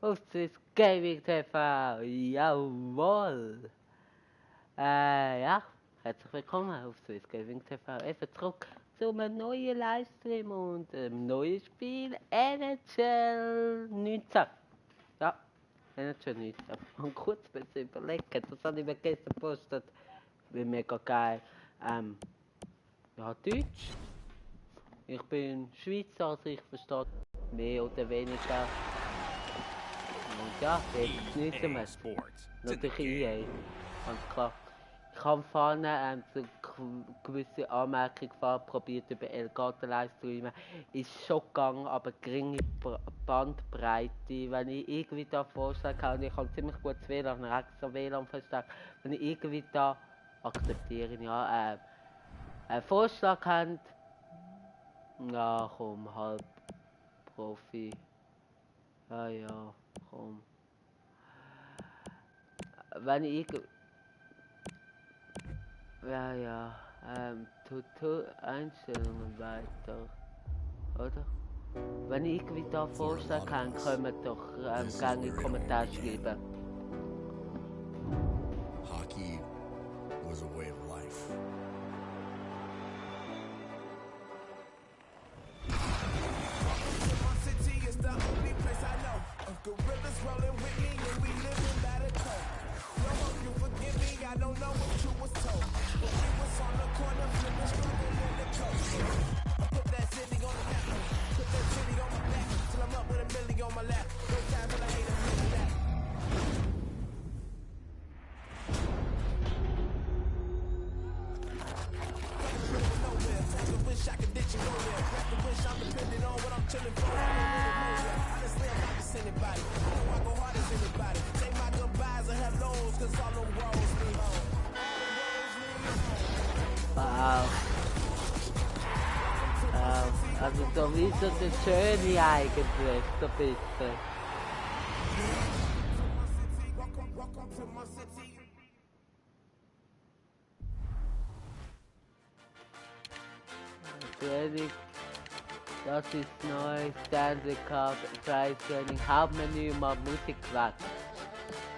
auf Swiss Gaming TV. Jawohl. Ja, herzlich willkommen auf Swiss Gaming TV. Eben zurück zu einem neuen Livestream und einem neuen Spiel NHL 19. Ja, NHL 19. Und kurz ein bisschen überlegen, das habe ich mir gestern gepostet. Wie mega geil. Ja, Deutsch. Ich bin Schweizer, also ich verstehe mehr oder weniger. Und ja, jetzt genießen wir es. Natürlich EA, ganz klar. Ich habe vorne so gewisse Anmerkungen probiert über Elgato Livestreamen. Ist schon gegangen, aber geringe Bandbreite. Wenn ich irgendwie da vorschlagen kann, und ich habe ziemlich gutes WLAN, extra WLAN verstärkt, wenn ich irgendwie da akzeptiere, ja, einen Vorschlag habt, ja komm, halb Profi. Ja, komm. Wenn ich Einstellungen weiter, oder? Wenn ich irgendwie da vorstellen kann, können wir doch gerne in Kommentare schreiben. Hockey was a way of life. My city is the only place I know. Gorillas rolling with me and we living by the code. No hope you forgive me, I don't know what you was told. But we was on the corner flipping, struggling in the coast. I put that city on the map, put that city on my back, till I'm up with a million on my lap. No time till I hate a million back. Wish I could ditch and go there. Crack the wish I'm depending on what I'm chilling for. I don't really know yet. Honestly, I'm not just anybody. I know I go hard as anybody. Say my goodbyes and hellos, cause all them roads lead home. Wow. Also da ist so der Schöne eigentlich, so ein bisschen. Welcome to my city. Training, das ist neu, Stanley Cup, Preistraining, Hauptmenü, mal Musik weg.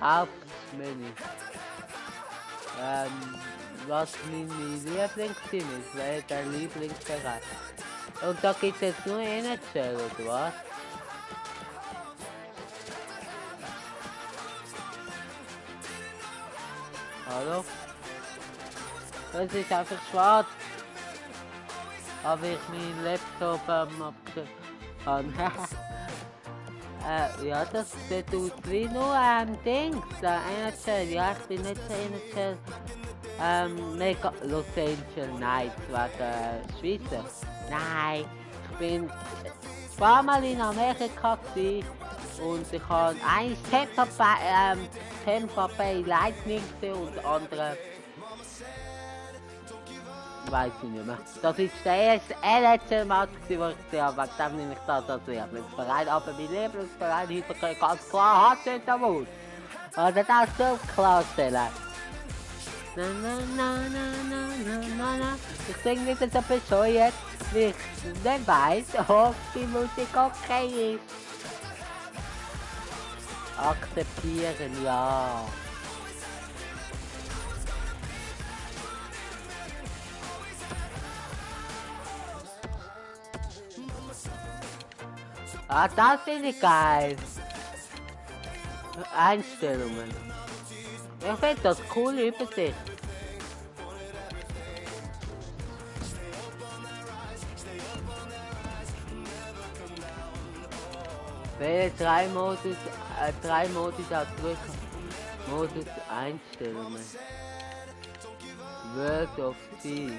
Hauptmenü. Was meine Lieblingsteam ist, wäre der Lieblingsbereich. Und da gibt es nur NHL, oder was? Hallo? Das ist einfach schwarz. Aber ich meinen Laptop abgestellt habe. Ja, das sieht aus wie nur Dings, NHL. Ja, ich bin nicht so NHL. Mega Los Angeles Knights wegen Schweizer. Nein, ich bin zweimal in Amerika gewesen und ich habe eigentlich Tampa Bay Lightning und andere. Weiß ich nicht mehr. Das ist der erste NHL-Match, den ich gesehen habe. Wegen dem nehme ich das als Lieblingsverein. Aber mein Lieblingsverein heute ganz klar HC Davos. Oder das so klarstellen. Na na na na na na na na. Ich singe wieder so bescheuert, wie ich nicht weiss, ob die Musik okay ist. Akzeptieren, ja. Ah, das finde ich geil. Einstellungen. Ich finde das cool, Übersicht. Wähle drei Modus ausdrücken. Modus Einstellungen. World of Peace.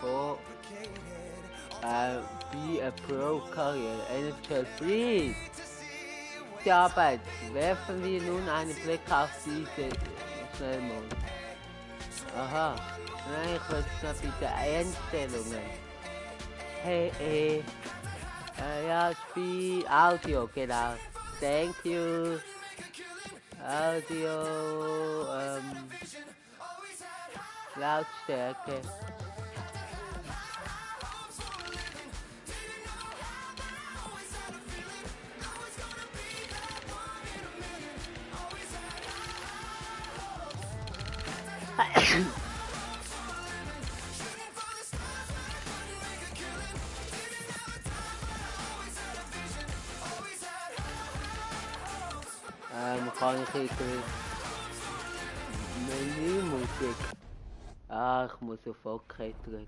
Oh. Be a Pro Career, NHL Free. Die Arbeit. Werfen wir nun einen Blick auf diese Schnellmodus. Aha. Nein, ich will es noch bei den Einstellungen. Hey, ja, Spiel, Audio, genau. Thank you. Audio, Lautstärke. Kann ich irgendwie Menümusik? Ah, ich muss auf OK drücken.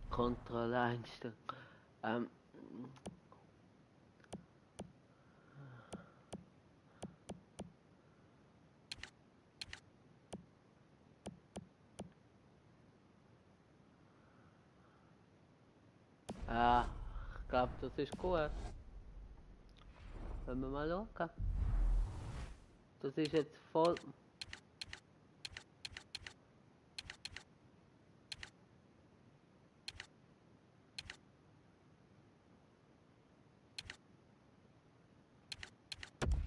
Kontrolle einstellen. Ah, ich glaube, das ist gut. Wenn wir mal schauen. Das ist jetzt voll.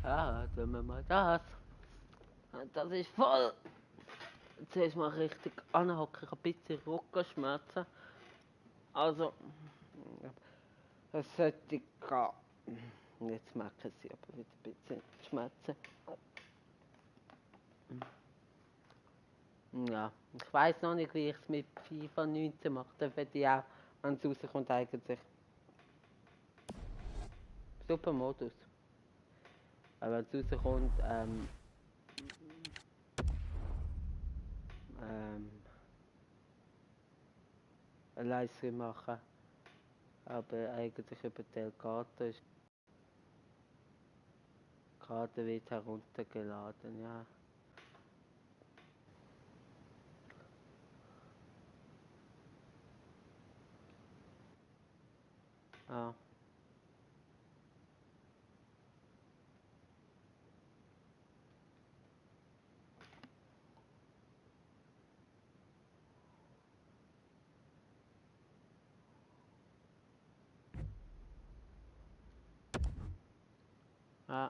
Ja, wenn wir mal das. Das ist voll. Zuerst mal richtig anhocken, ich habe ein bisschen Rückenschmerzen. Also, es sollte gehen. Jetzt merken sie aber wieder ein bisschen Schmerzen. Ja, ich weiß noch nicht, wie ich es mit FIFA 19 mache. Da werde ich auch, wenn es rauskommt, eigentlich. Super Modus. Aber wenn es rauskommt, ein Livestream machen. Aber eigentlich über die Elgato ist gerade wieder heruntergeladen, ja. Ah. Ah.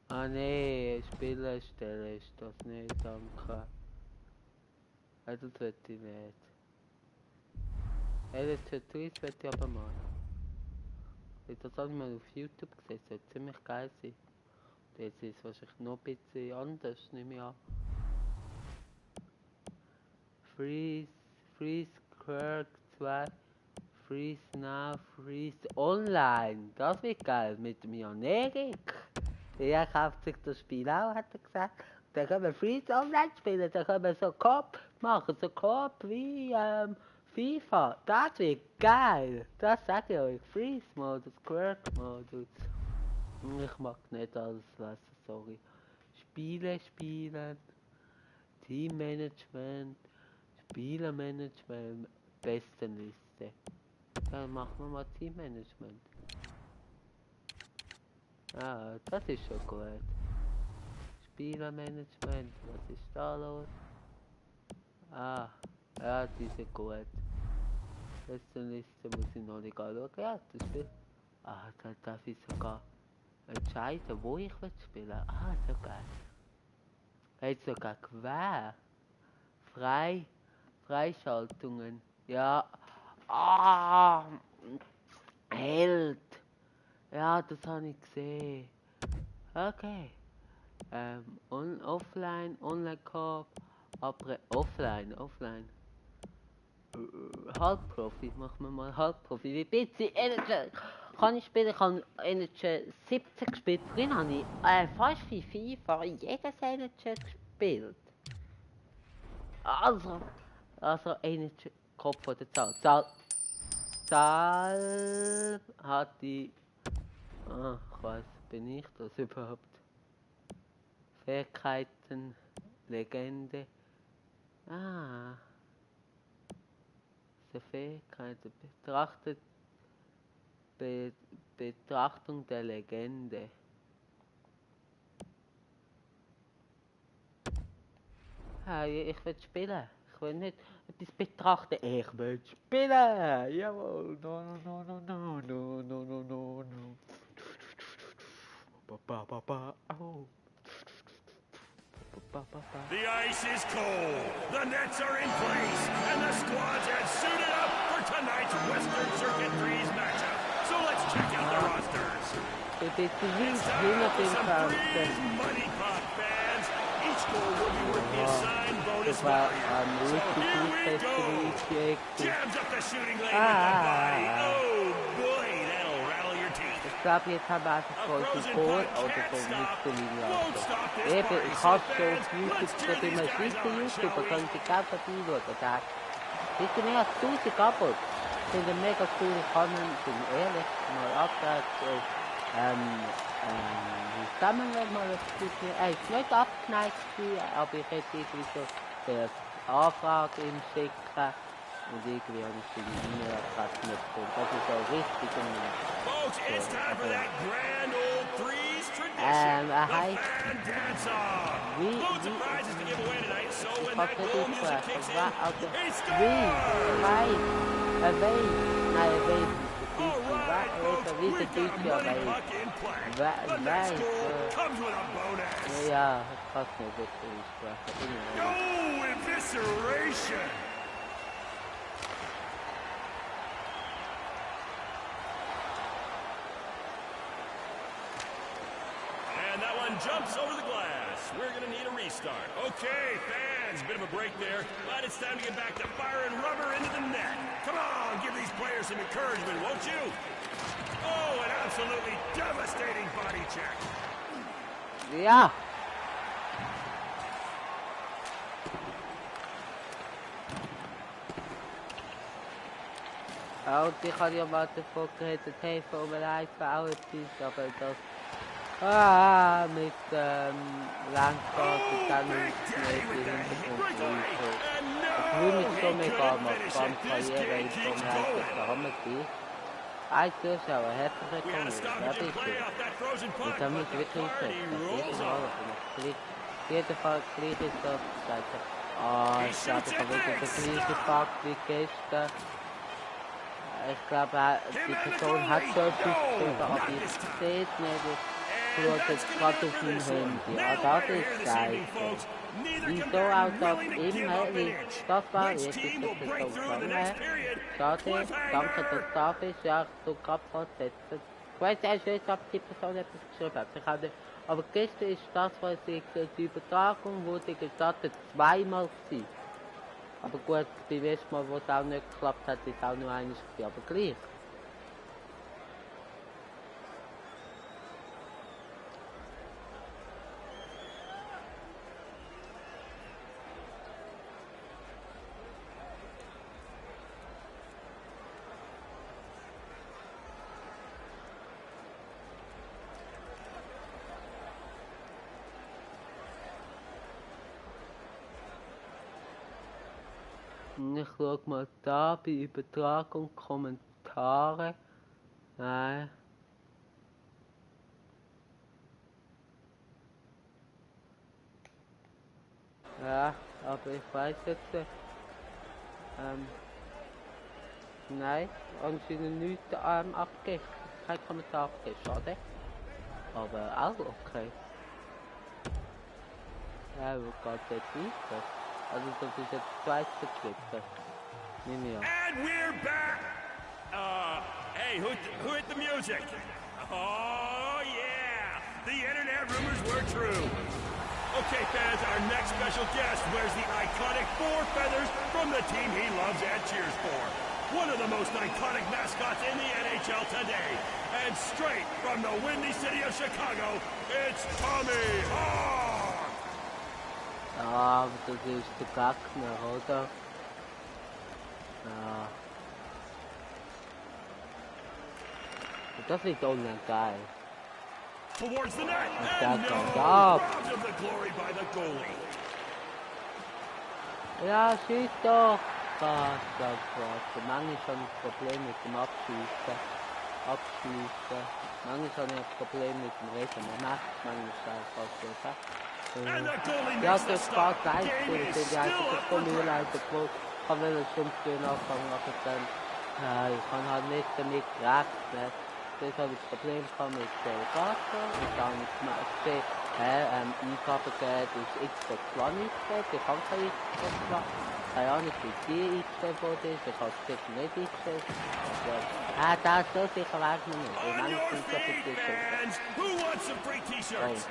Ah nee, Spielerstelle ist das nicht, danke. Das will ich nicht. Editor Trees will ich aber mal. Das habe ich mal auf YouTube gesehen, das soll ziemlich geil sein. Jetzt ist es wahrscheinlich noch ein bisschen anders, nehme ich an. Freeze Quirk 2, Freeze Now, Freeze Online. Das wird geil mit dem Jan Erik. Er kauft sich das Spiel auch, hat er gesagt. Dann können wir Freeze Online spielen, dann können wir so Coop machen, so Coop wie FIFA. Das wird geil. Das sage ich euch. Freeze Modus, Quirk Modus. Ich mag nicht alles lesen, sorry. Spiele spielen, Teammanagement, Spielermanagement, Bestenliste. Dann machen wir mal Teammanagement. Ah, das ist schon gut. Spielermanagement, was ist da los? Ah, ja, die sind gut. Bestenliste muss ich noch nicht anschauen. Ja, das Spiel. Ah, da darf ich sogar entscheiden, wo ich will spielen. Ah, so geil. Jetzt sogar quer. Freischaltungen. Ja. Ah, Held. Ja, das habe ich gesehen. Okay. Offline, Online-Coop, aber offline. Halbprofi, machen wir mal Halbprofi. Wie bisschen Energy kann ich spielen? Ich habe Energy 17 gespielt. Vorhin habe ich fast wie FIFA jedes Energy gespielt. Also Energy, Kopf von der Zahl hat die... Ah, ich weiß, bin ich das überhaupt? Fähigkeiten, Legende. Ah, diese Fähigkeiten Betrachtung der Legende. Ich will spielen. Ich will nicht etwas betrachten. Ich will spielen. Jawohl. No, no, no, no, no, no, no, no, no. Ba, ba, ba, ba. Oh. Ba, ba, ba. The ice is cold, the nets are in place, and the squads have suited up for tonight's Western Circuit 3's matchup. So let's check out the rosters. Dit is Let's start off with some Threes Money Pop fans. Each goal will be worth the assigned bonus value. So here we go. Jams up the shooting lane with the body. Oh boy, that'll rattle your teeth. Ich glaube, jetzt haben wir einfach voll viel Goal oder so Mittellinie. Eben, ich habe schon auf YouTube, da bin ich Schweizer YouTuber, können Sie gerne vorbeischauen. Da sind mehr als 1000 Abos. Das sind ein mega coole Kanal, bin ehrlich, mal abgehört. Zusammen wir mal ein bisschen, ist nicht abgeneigt gewesen, aber ich hätte irgendwie so eine Anfrage ihm schicken und irgendwie habe ich die E-Mail-Adresse nicht gefunden. Das ist auch richtig. Folks, it's time for that grand old Threes tradition. The fan dance-off. Loads of prizes to give away tonight, so when that glow music kicks in, he scores! All right, folks, we're done with the puck in play. The next goal comes with a bonus. Ja, ich kann es nicht wirklich aussprechen. No evisceration! And that one jumps over the glass. We're going to need a restart. Okay, fans, bit of a break there, but it's time to get back to firing rubber into the net. Come on, give these players some encouragement, won't you? Oh, an absolutely devastating body check. Ja. Und ich habe ja mal davon geredet, hey, Formel 1 war auch etwas, aber das mit Langfahrt und dann nicht im Hintergrund so. Ich will mich schon mega am Karriere in Formel 1 haben sie. Ein Zuschauer, herzlich willkommen, wer bist du? Und da muss ich wirklich aufsetzen, jeden Fall gleich ist das, ich glaube, ich habe wieder den gleichen Fakt wie gestern. Ich glaube, die Person hat schon etwas geschrieben, aber ich sehe es nicht. Ich schaue jetzt gerade auf dem Handy. Ah, das ist scheiße. Wieso auch das immer? Das war jetzt ist das so gegangen. Schade, danke, dass du da bist. Ja, ich tue gerade fortsetzen. Ich weiss erst nicht, ob die Person etwas geschrieben hat. Ich habe, aber gestern ist das, was ich die Übertragung wurde gestattet, zweimal gewesen. Aber gut, beim ersten Mal, wo es auch nicht geklappt hat, ist auch nur eines gewesen, aber gleich. Ich schaue mal da bei Übertragung, Kommentare. Nein. Ja, aber ich weiß jetzt. Nein, anscheinend nichts abgegeben. Kein Kommentar abgegeben, schade. Aber auch okay. Ja, wo geht jetzt weiter? Also das ist jetzt das zweite Klippe. Nimm ja. And we're back! Hey, who hit the music? Oh, yeah! The internet rumors were true. Okay, fans, our next special guest wears the iconic 4 feathers from the team he loves and cheers for. One of the most iconic mascots in the NHL today. And straight from the windy city of Chicago, it's Tommy Hawk! Ja, aber das ist der Gegner, oder? Ja. Und das ist online geil. Towards the net, and no, robbed of the glory by the goalie. Ja, schieß doch! Das. Manchmal habe ich ein Problem mit dem Abschießen. Manchmal habe ich ein Problem mit dem Reden. Man macht es manchmal einfach so. And the goalie Ja, makes the das stop. war gleich Game gut. is Die still einzige up for Kommunalleiter gewollt. Ich kann will schon früh anfangen, aber dann, ich kann halt nicht damit gerechnet. Das habe ich das Problem gehabt mit Delegator und dann gesehen, Eingabegeld ist Xbox One eingestellt, ich habe keine Xbox One. Keine Ahnung, wie die eingestellt wurde, ich habe es sicher nicht eingestellt. Das so sicher weiß man nicht. Ich On meine, your ich bin so feet, viel fans. Who wants some free t-shirts?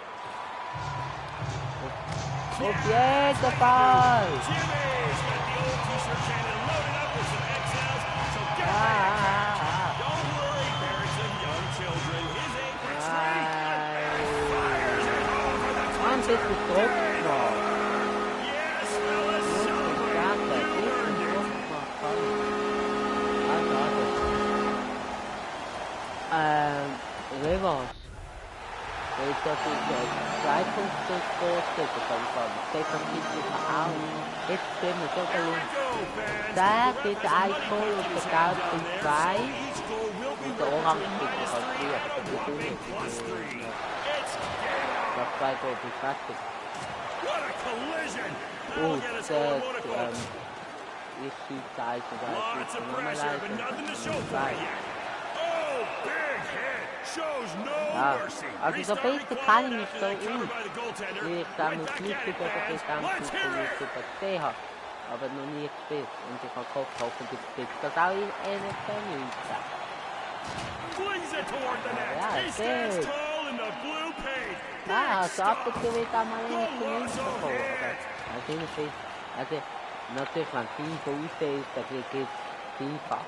Auf jeden Fall! Jimmy's got the old t-shirt cannon loaded up with some XLs, so get ready. Don't worry, parents of young children. His aim for straight. Fires it home for the Ein bisschen Druck noch. Yes, fellas, celebrate. You earned it. Revanche. Das ist 2 Punkte Vorsprung, das habe ich gerade. Stefan Kiesel auch. Jetzt stehen wir so gelungen. Der geht ein Tor und der Gelb sind 2. Und der Orange geht noch als 3, aber das ist nicht. Ich habe 2 Tore bis fertig. Und ich schieße eins und eins. Lots of Nochmal pressure, but eins nothing to und show for zwei. it yet. Oh, big hit. Shows no Ja, mercy. also so Restart besser required kann ich nicht after so that cover um. by the goaltender. Ich Right damals back nicht at it, über das fans. Let's hear it. Gesamtfußball gesehen habe. Aber noch nie gespielt. Und ich habe gehofft, hoffentlich gibt es das auch in NFL 19. Flings it toward the net. Ja, He stands good. tall in the blue paint. Ja, Big also ab und stuff. zu wird auch mal The eine Minute Lasso bekommen. hit. Also natürlich, wenn FIFA aussehen ist, dann gibt es FIFA.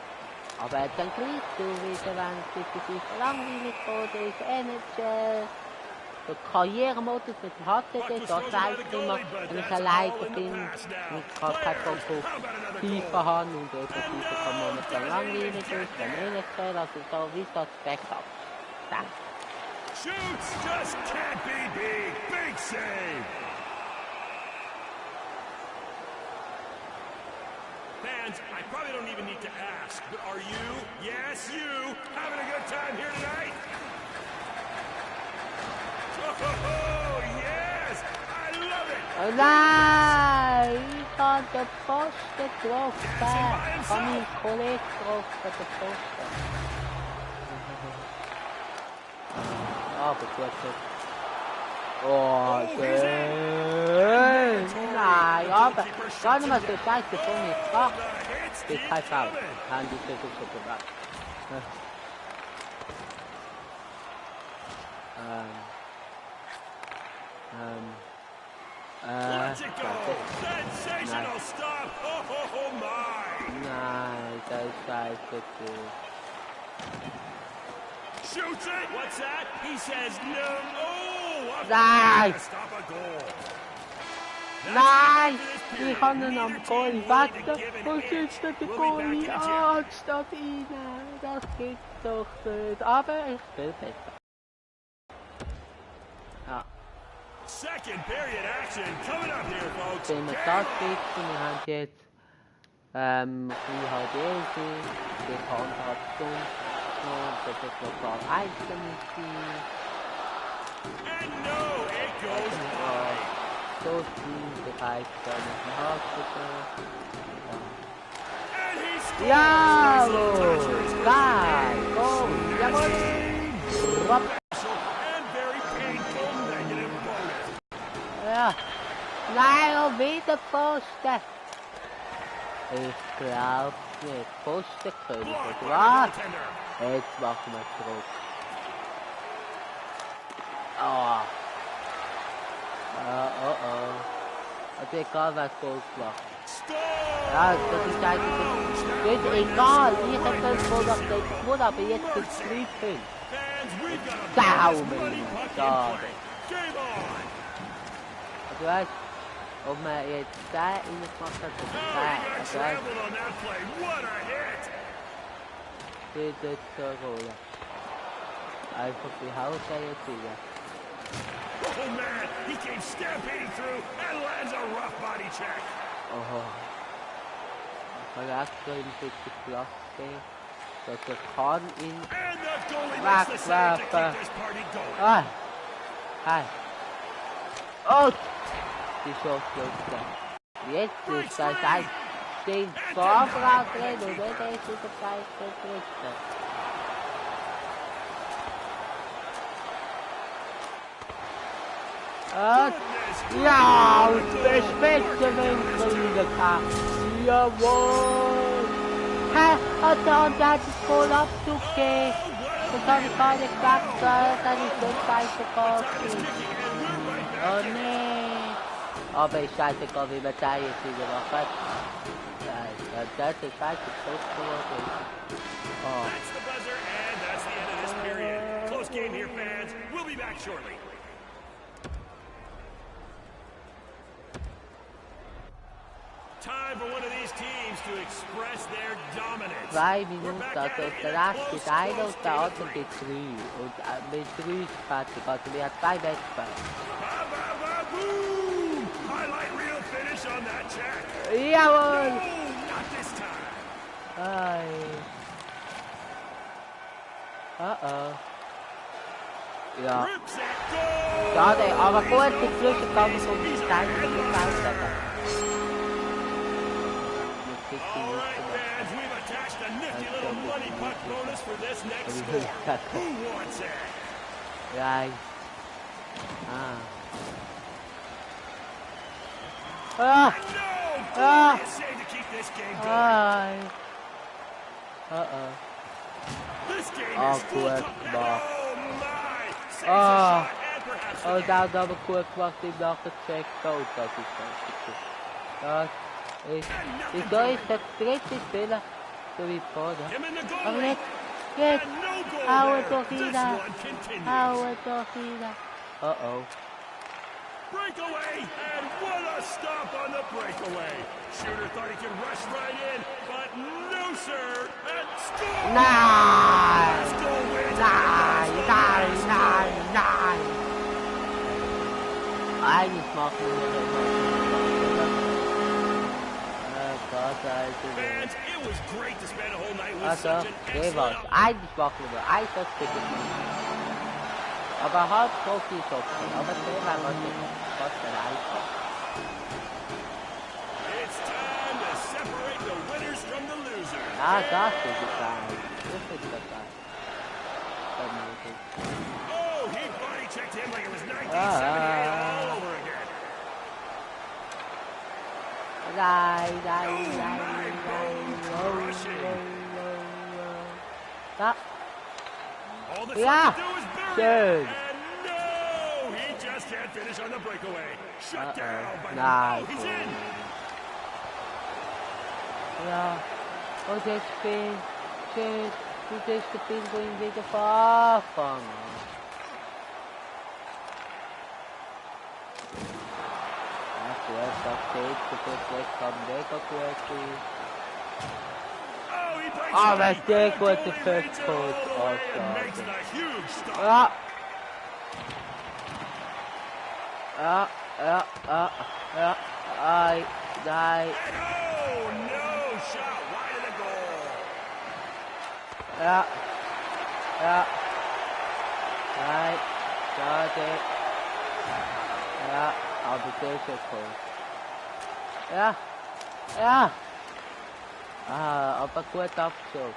Aber dann gleich du wieder, wenn es für FIFA langweilig wurde, ist NHL. Der Karrieremodus mit dem HCD, da zeigt es immer, wenn ich alleine bin und ich kann keinen Bock auf FIFA haben und eben FIFA kann momentan langweilig ist, dann NHL, also da wie das Backup. Danke. Shoots just can't be beat. Big save. Fans, I probably don't even need to ask, but are you, yes, you, having a good time here tonight? Oh, yes! I love it! Oh nein, ich habe den Pfosten getroffen. Ich habe meinen Kollegen getroffen, den Pfosten. Aber gut. Oh, schön. Nein, aber gar nicht mal so scheiße von mir gemacht. Das ist kein Foul. Haben die so gut gemacht. Let's it go! Sensational stop! Oh my! Nein, das ist scheiße. Shoots it! What's that? He says no! Oh! Nein! Stop a goal! Nein! Ich habe ihn am Goal wetten. Und jetzt der Goalie anstatt rein. Das gibt's doch nicht. Aber ich spiele besser. Ja. Second period action coming up here, folks. Wenn wir das fixen, wir haben jetzt HDLC, die Handhabstunde, das ist noch gar einzeln sein. And no, it goes wide. So viel bereit sein mit dem Haken. And he scores! Jawohl! Geil! Komm! Jawohl! Ropp! And very painful negative bonus. Ja! Nein, und wieder Pfosten! Ich glaub's nicht. Pfostenkönig, Blocked oder by the was? goaltender. Jetzt machen wir zurück. Oh. Also egal, was Gold macht. Ja, das ist eigentlich nicht egal. Ich hätte das Gold auf den Spur, aber jetzt gibt es 3 Punkte. Daumen! Schade. Also weißt du, ob man jetzt 10 reingemacht hat oder 10. Also weißt du, das ist so rollen. Einfach die Hausreihe ziehen. Oh man, he came stampeding through and lands a rough body check. Oh. Ich habe extra ihm bitte Platz gegeben, dass er kann ihn And the goalie makes the save to keep this party going. Ah! Hi! Oh! Die Schusslücke. Jetzt ist das ein Ding Vorfrage drin und nicht erst in der zweiten dritten. Ja, und der Spitzenwinkel reingekommen. Jawohl! Hä? Hat der andere hat es voll Abzug gegeben. Das habe ich gar nicht gedacht, dann ist das weitergegangen. Oh nee! Aber ich scheißegal, wie man da jetzt wieder macht. Das ist scheiße Schluss geworden. Oh. That's the buzzer, and that's the end of this period. Close game here, fans. We'll be back shortly. Time for one of these teams to express their dominance. 2 Minuten, also der erste ist einer und der andere gibt 3. Und mit 3 ist fertig, also wir haben 2 Wettbewerbe. Boom! Highlight reel finish on that check. Jawohl! Oh, not this time. Ai. Ja. Rips it, goal! Schade, aber gut, die Zwischengang von die Zeit zu verbessern. All right, fans, we've attached a nifty little money puck bonus for this next score. Who wants it? Right. No! Glorious save to keep this game going. This game is full gut of... gemacht. Oh, my! Saves a shot and perhaps Oh, the da hat aber gut gemacht, im Nachcheck. Oh, das ist gut. Das ist... Wieso ist der dritte Spieler so wie vorne? Him in the goal Aber lead. jetzt, And no goal haue there. doch This wieder, one continues. haue doch wieder. Oh. Breakaway, and what a stop on the breakaway. Shooter thought he could rush right in, but no, sir. And score! Nein! Let's go win. Nein! Eigentlich machen wir das noch. Oh Gott, Alter. Fans, it was great to spend a whole night with Also, such an jeweils. excellent... Eigentlich machen wir das bitte. Aber halt Profi Schopfen. Aber der war was der einfach. It's time to separate the winners from the losers. Ah, das ist es eigentlich. Das ist das eigentlich. Oh, he body checked him like it was 1978 all over again. Nein. Da. All the Ja, to do is bury schön. it. And no, he just can't finish on the breakaway. Shut down by the... Nein, Oh, he's in. Ja. Und jetzt spielt. Tschüss. Du bist der Bild, wo ihn wieder verfangen. Das geht, das kann mega gut sein. Oh, he breaks Ah, it. was der And gute goalie Fisch leads it tut. all the Oh, way and schade. makes it a huge stop. Ja. Ai, nein. And oh, no shot wide of the goal. Ja. Nein. Schade. Ja, aber der ist ja cool. Ja. Aber gut abgeschossen.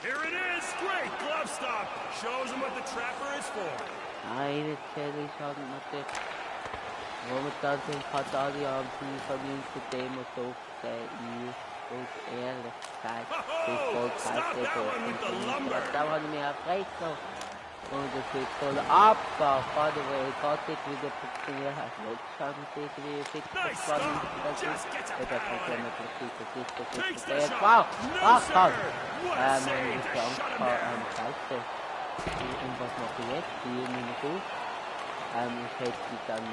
Here it is. Great glove stop. Shows him what the trapper is for. Eine Zelle schaut natürlich. Momentan sind fast alle am Familie Demo so gesehen. Und ehrlich gesagt, ich wollte halt da habe ich mir erfreut noch. Und es wird voll Abfall, gerade weil ich gerade wieder funktioniert hat. Jetzt haben sie irgendwie fit gespannt. Das ist der Problem mit der Kiste. Wow! Scheiße. Und was mache ich jetzt? Die nehme ich auf. Ich hätte die dann in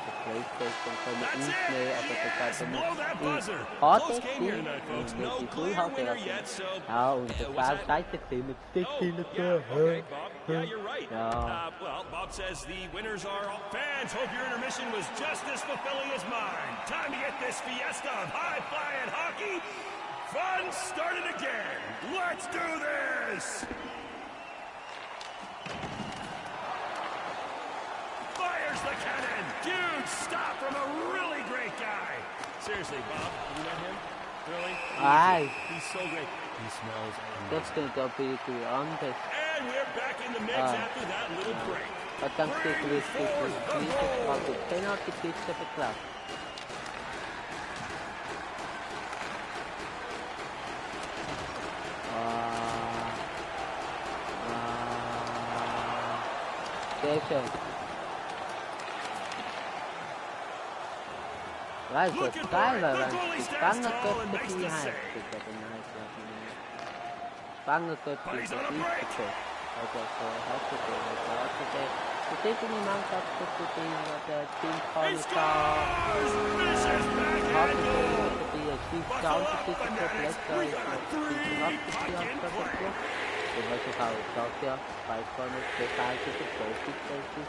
der Playstation können aufnehmen, aber das hat er nicht. Und die Full hat er ja, und das war scheiße mit Stick hin. Yeah, you're right. Well, Bob says the winners are all fans. Hope your intermission was just as fulfilling as mine. Time to get this fiesta of high-flying hockey fun started again. Let's do this. seriously, Bob, have you met him? Really? Aye. He's so great. He smells That's amazing. gonna go be on this. And we're back in the mix after that little break. But I'm still with the penalty kick to the club. Station. Right, so Tyler and Spanger gets the behind. Spanger gets the east kick. Okay, so has to go. The taking him out of the team of the team called to be a huge down to pick up the left side. Picking up the field for the club. It was a foul shot here. 5 corners, 2 sides of the goal kick basis.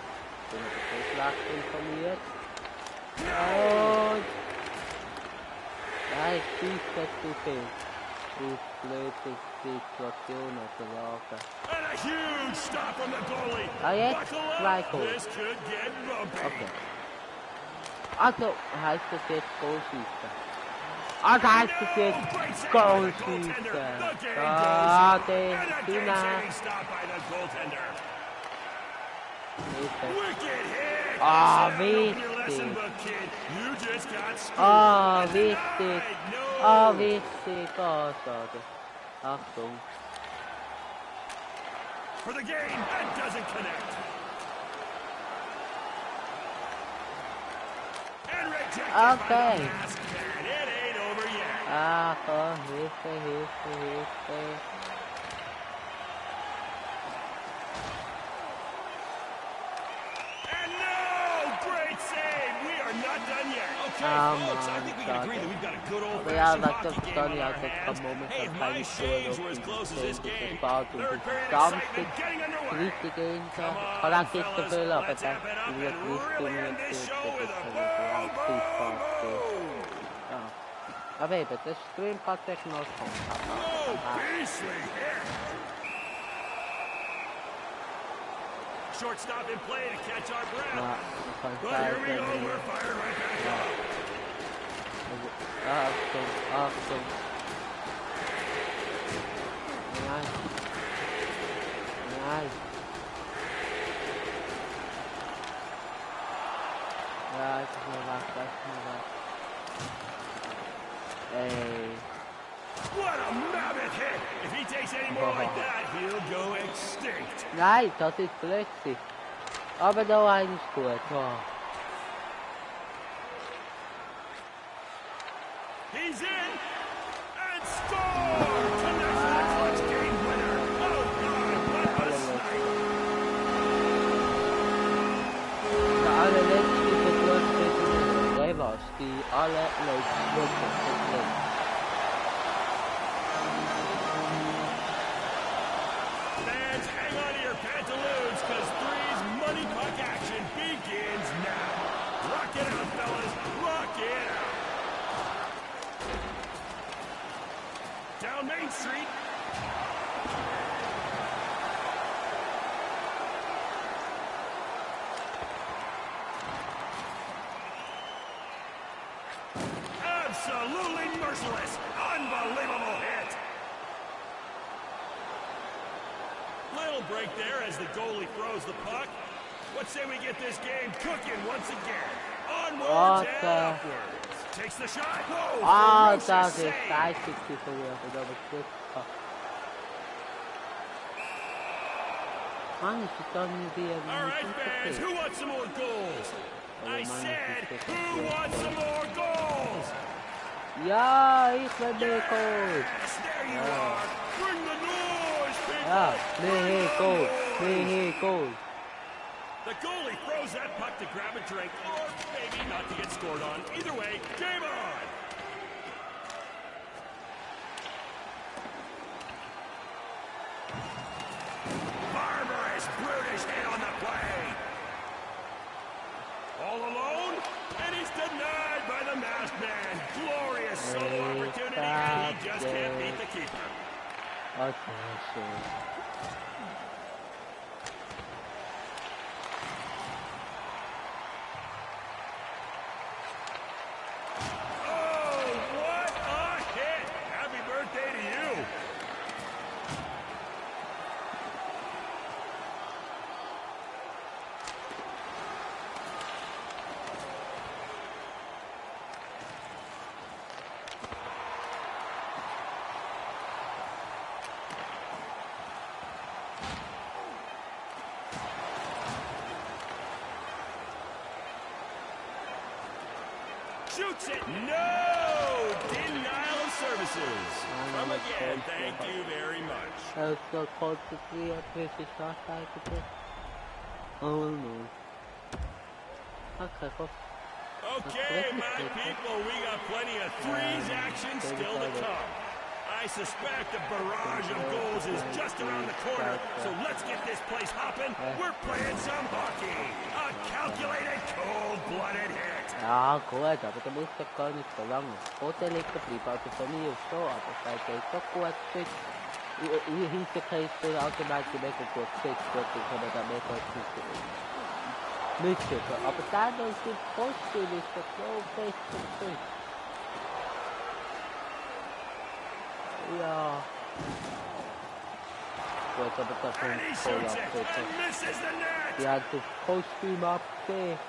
Then the first last informiert. Und ja, ich schieße zu viel. Auf blöde Situation auf der Lage. And a huge stop from the goalie. Ah, jetzt Buckle up. 2 Goals. This could get bumpy. Okay. Also heißt das jetzt Goalschießen. Also heißt das jetzt Goalschießen. Ah, der ist zu nah. Ah, wichtig. Ah, wichtig. Ah, wichtig. Ah, schade. Achtung. For the game, that doesn't connect. And rejected by the masked man. It ain't over yet. Ah, oh, Hilfe. And no! Great save! We are not done yet. Okay, folks, I think we can agree that we've got a good old-fashioned hockey game on our hands. Hey, if my shaves were as close as this game, third period excitement getting underway. Come on, fellas, let's amp it up and really end this show with a boom! Vabbè, perché stream patek non Oh, beastly hit! Shortstop in play to catch our breath. But here we go, we're fired right back up. Achtung. Nein. Ja, es ist nur was. Hey. What a mammoth hit! If he takes any more like that, he'll go extinct. Nein, das ist plötzlich. Aber da eigentlich gut. Oh. He's in and scored! Connects with a clutch game winner. Oh God, what a snipe! Der allerletzte Vergleich der war's. Die allerletzte Vergleich. Fans, hang on to your pantaloons, because Three's money puck action begins now. Rock it out, fellas. Rock it out. Down Main Street. Absolutely merciless. Unbelievable hit. Little break there as the goalie throws the puck. What say we get this game cooking once again? Onwards and upwards. Takes the shot. Whoa, Das ferocious ist save. scheiße gewesen, aber gut. Mann, ich bin doch nie wieder All right, fans, who wants some more goals? I said, who wants some more goals? Ja, ich will mehr Gold. Yes, there you are. Bring the noise, people. Ja, mehr Gold. Noise. Mehr Gold. The goalie throws that puck to grab a drink, or maybe not to get scored on. Either way, game on. Barbarous, brutish hit on the play. All alone, and he's denied by the masked man. Glorious solo opportunity, and he just can't beat the keeper. shoots it. No! Denial of services. Come again. Thank you very much. I was so close to 3 or 3 shot I could get. Oh no. Okay, go. Okay, my people, we got plenty of threes action still to come. I suspect a barrage of goals is just around the corner, so let's get this place hopping. We're playing some hockey. A calculated, cold-blooded hit. Ja, gut, aber da muss doch gar nicht so lange Boden liegen bleiben. Also von mir aus schon, aber es geht doch gut. Ich Eishockey ist für allgemein mega gut gesetzt, dort kann man da mega gut mitschicken. Aber dann ist das Postspiel ist doch so fest gesetzt. Ja. Gut, aber da kommt voll absetzen. Die hat das Kostüm abgesehen.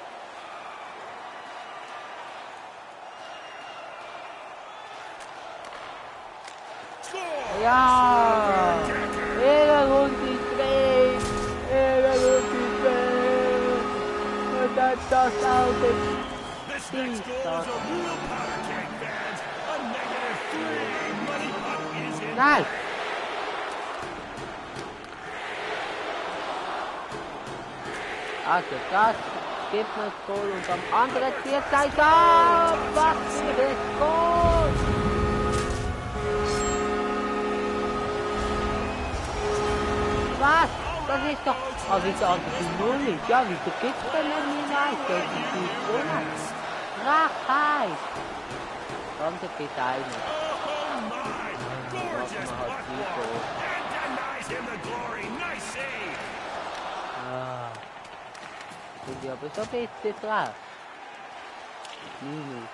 Ja! Jeder Hund ist weg! Jeder Hund ist weg! Und dann das Auto schießt das. Nein! Also das gibt mir das Goal und am anderen zieht es ab! Was für das Goal! Was? Das ist doch... Also ist das die Null nicht? Ja, wieso gibt's denn nicht mehr gegen die Sonne? Frechheit! Komm, da geht einer. Gorgeous puck forward and denies him the glory. Nice save. Ah. Sind die aber so ein bisschen drauf. Minus.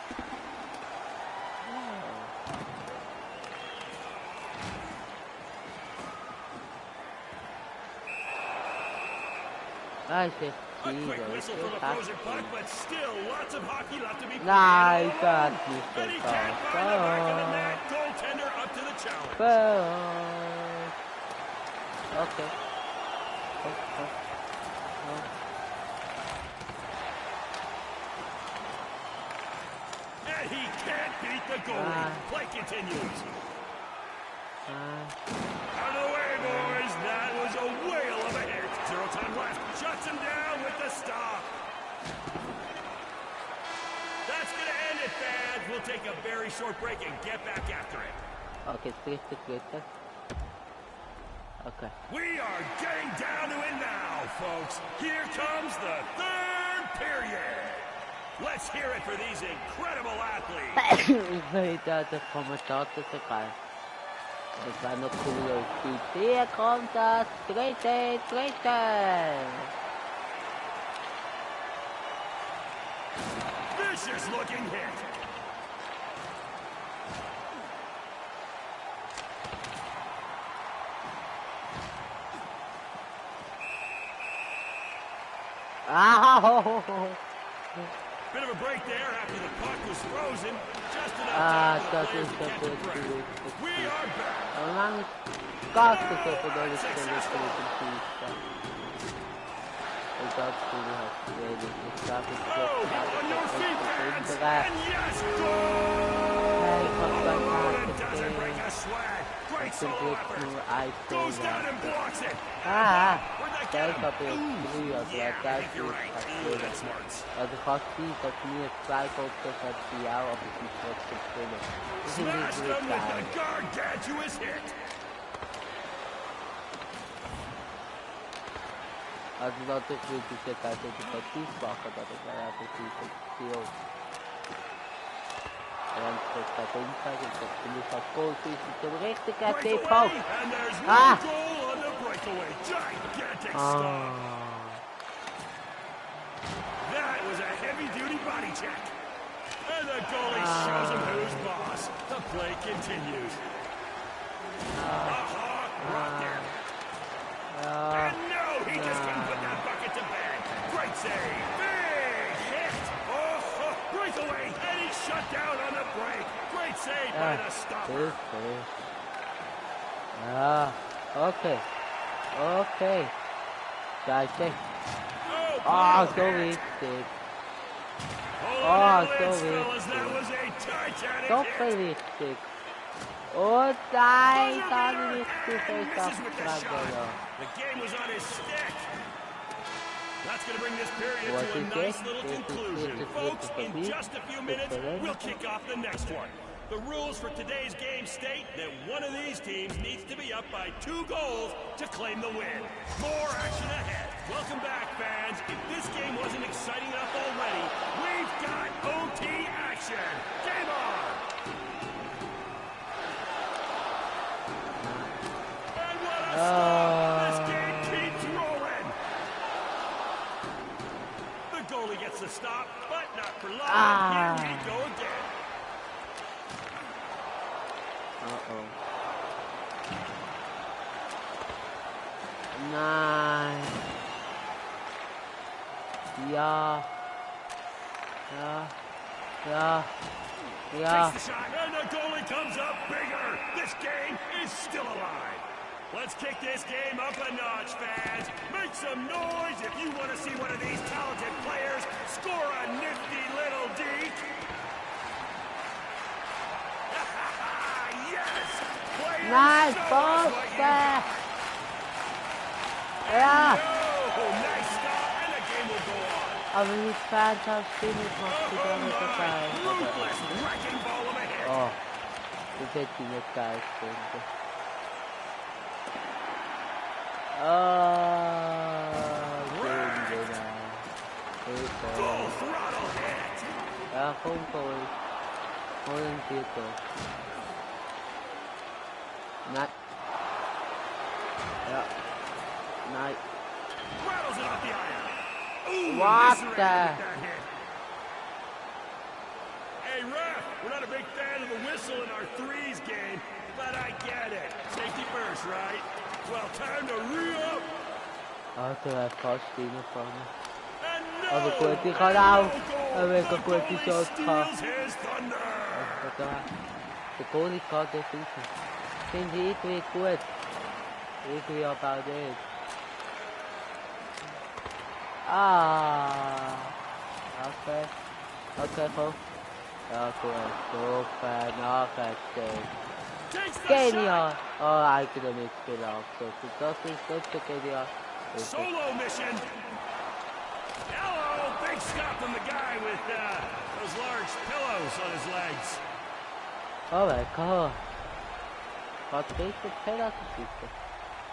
Ah, ist echt viel. Nein, das ist nicht so okay. And he can't beat the goalie. Play continues. Out of the way, boys. That was a whale of a hit. 0 time left. Shuts him down with the stop. That's going to end it, fans. We'll take a very short break and get back after it. Okay, good. Okay. We are getting down to it now, folks. Here comes the third period. Let's hear it for these incredible athletes. Der Kommentator ist geil. Das war noch cool. Hier kommt das dritte. Vicious looking hit. Bit of a break there after the puck was frozen. Just enough time for the players to get the break. We are back. On your feet, fans. And yes, goal! And doesn't break a sweat. Great solo effort. Goes down and blocks it. Also fast die, dass mir 2 Goals hat die auch, aber es ist trotzdem schöner. Das ist nicht geil. Also dadurch würde ich jetzt also die Partie machen, aber das wäre einfach die Sektion. Wenn es das da umfällt, dann bin ich als Goal zum richtigen T-Pop. That was a heavy-duty body check. And the goalie shows him who's boss. The play continues. Rocked him. And no, he just couldn't put that bucket to bed. Great save. Big hit. Breakaway. And he's shut down on the break. Great save by the stopper. Okay. Scheiße. So wichtig. Oh, on your lids, sorry. fellas. That was a Titanic Doch hit. richtig. Und nein, Buzzer da beater, nicht zu and fest misses with the shot. abgetragen. The game was on his stick. That's going to bring this period What to a is nice it? little This is conclusion. good. Folks, This is in good. just a few minutes, Excellent. we'll kick off the next one. The rules for today's game state that one of these teams needs to be up by 2 goals to claim the win. More action ahead. Welcome back, fans. If this game wasn't exciting enough already, we've got OT action. Game on! And what a start! This game keeps rolling. The goalie gets the stop, but not for long. Here we go again. Uh-oh. Nein. Ja. Ja. Ja. Ja. Takes the shot, and the goalie comes up bigger. This game is still alive. Let's kick this game up a notch, fans. Make some noise if you want to see one of these talented players score a nifty little deke. Yes! Players Nein, show us Boss! what you got. Ja. No, nice stop, and the game will go on. Aber die Fans haben Stimme gemacht, die da mit Oh dabei. my, ruthless wrecking ball of a hit. Oh. Das hätte ich nicht geil gefunden. Full throttle hit. Ja, komm, Goal. Holen wir doch. Nein. Ja. Nein. Rattles it off the iron. Ooh, What eviscerated the? with that hit. Hey, ref, we're not a big fan of the whistle in our threes game, but I get it. Safety first, right? Well, time to re-up. Also, er ist fast reingefahren. And no! Aber gut, ich kann auch No eine mega goal. The gute goalie Chance gehabt. steals his thunder. Der Goalie kann das sicher. Finde ich irgendwie gut. Irgendwie aber auch nicht. Ah. Okay. Okay, komm. Ja, gut. Super, nachgestellt. Takes the Genial! shot. Oh, eigentlich nicht viel abgeschlossen. Das ist so genial. Solo mission. Hello, big stop from the guy with those large pillows on his legs. Oh mein Gott. Was ist das Penalty?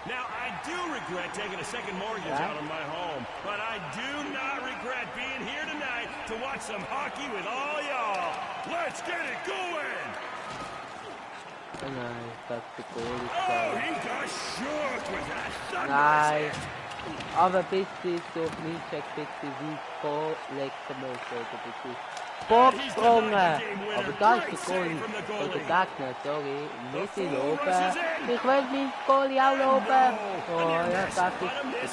Now, I do regret taking a second mortgage Yeah? out on my home, but I do not regret being here tonight to watch some hockey with all y'all. Let's get it going! Oh nein, das ist der Goalie. Oh, he got shook with that thunderous Nein. hit. Aber bitte so Check bitte wie vorletzte Mal oder bitte vorgesprungen. Aber da ist der Goalie oder der Gegner, sorry, nicht die loben. Ich will meinen Goalie auch loben. Oh ja, das ist der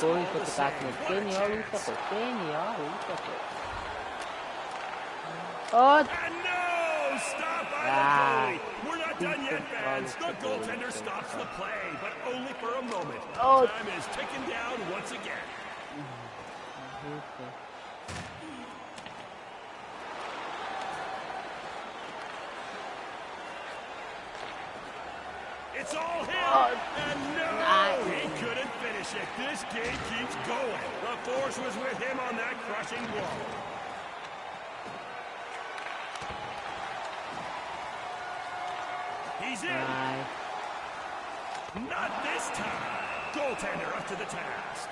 Goalie von der Gegner. Genial rausgekommen, genial rausgekommen. Und And no! Stop by the Ah. goalie! We're not done yet, fans. The goaltender stops the play, but only for a moment. Oh. Time is ticking down once again. It's all him! Oh. And no! Nice. He couldn't finish it. This game keeps going. The force was with him on that crushing blow. He's in! nein. Not this time! Goaltender up to the task.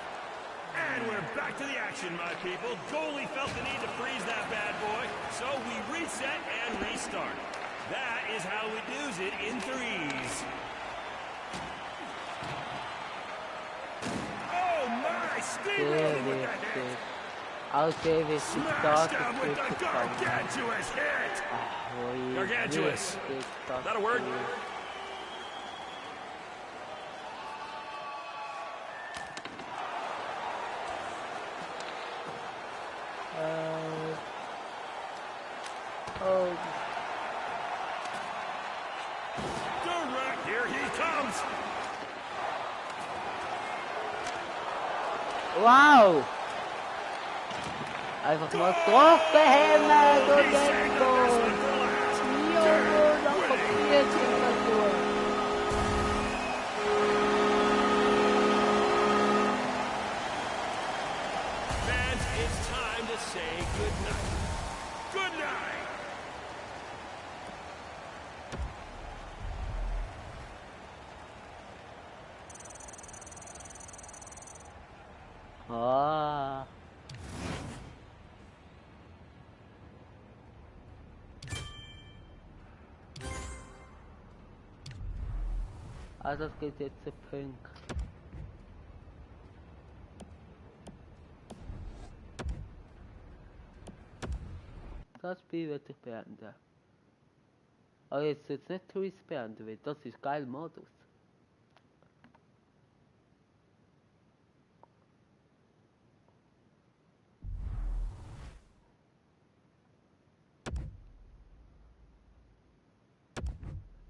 And we're back to the action, my people. Goalie felt the need to freeze that bad boy, so we reset and restart. That is how we do's it in threes. Oh my! Steamrolling with that hit! Okay, wir sind da Smashed down with the gargantuous hit! Gargantuous. That a word? Oh, Direct, here he comes! wow! Einfach mal draufgehämmert und He saved the best Endgoal. one for last. Junge, noch passiert irgendwas nur. Fans, it's time to say goodnight. Good night. Ah. Also es geht jetzt zu Punk. Das Spiel wird ich beenden. Aber jetzt nicht Tourist beenden, weil das ist geil Modus.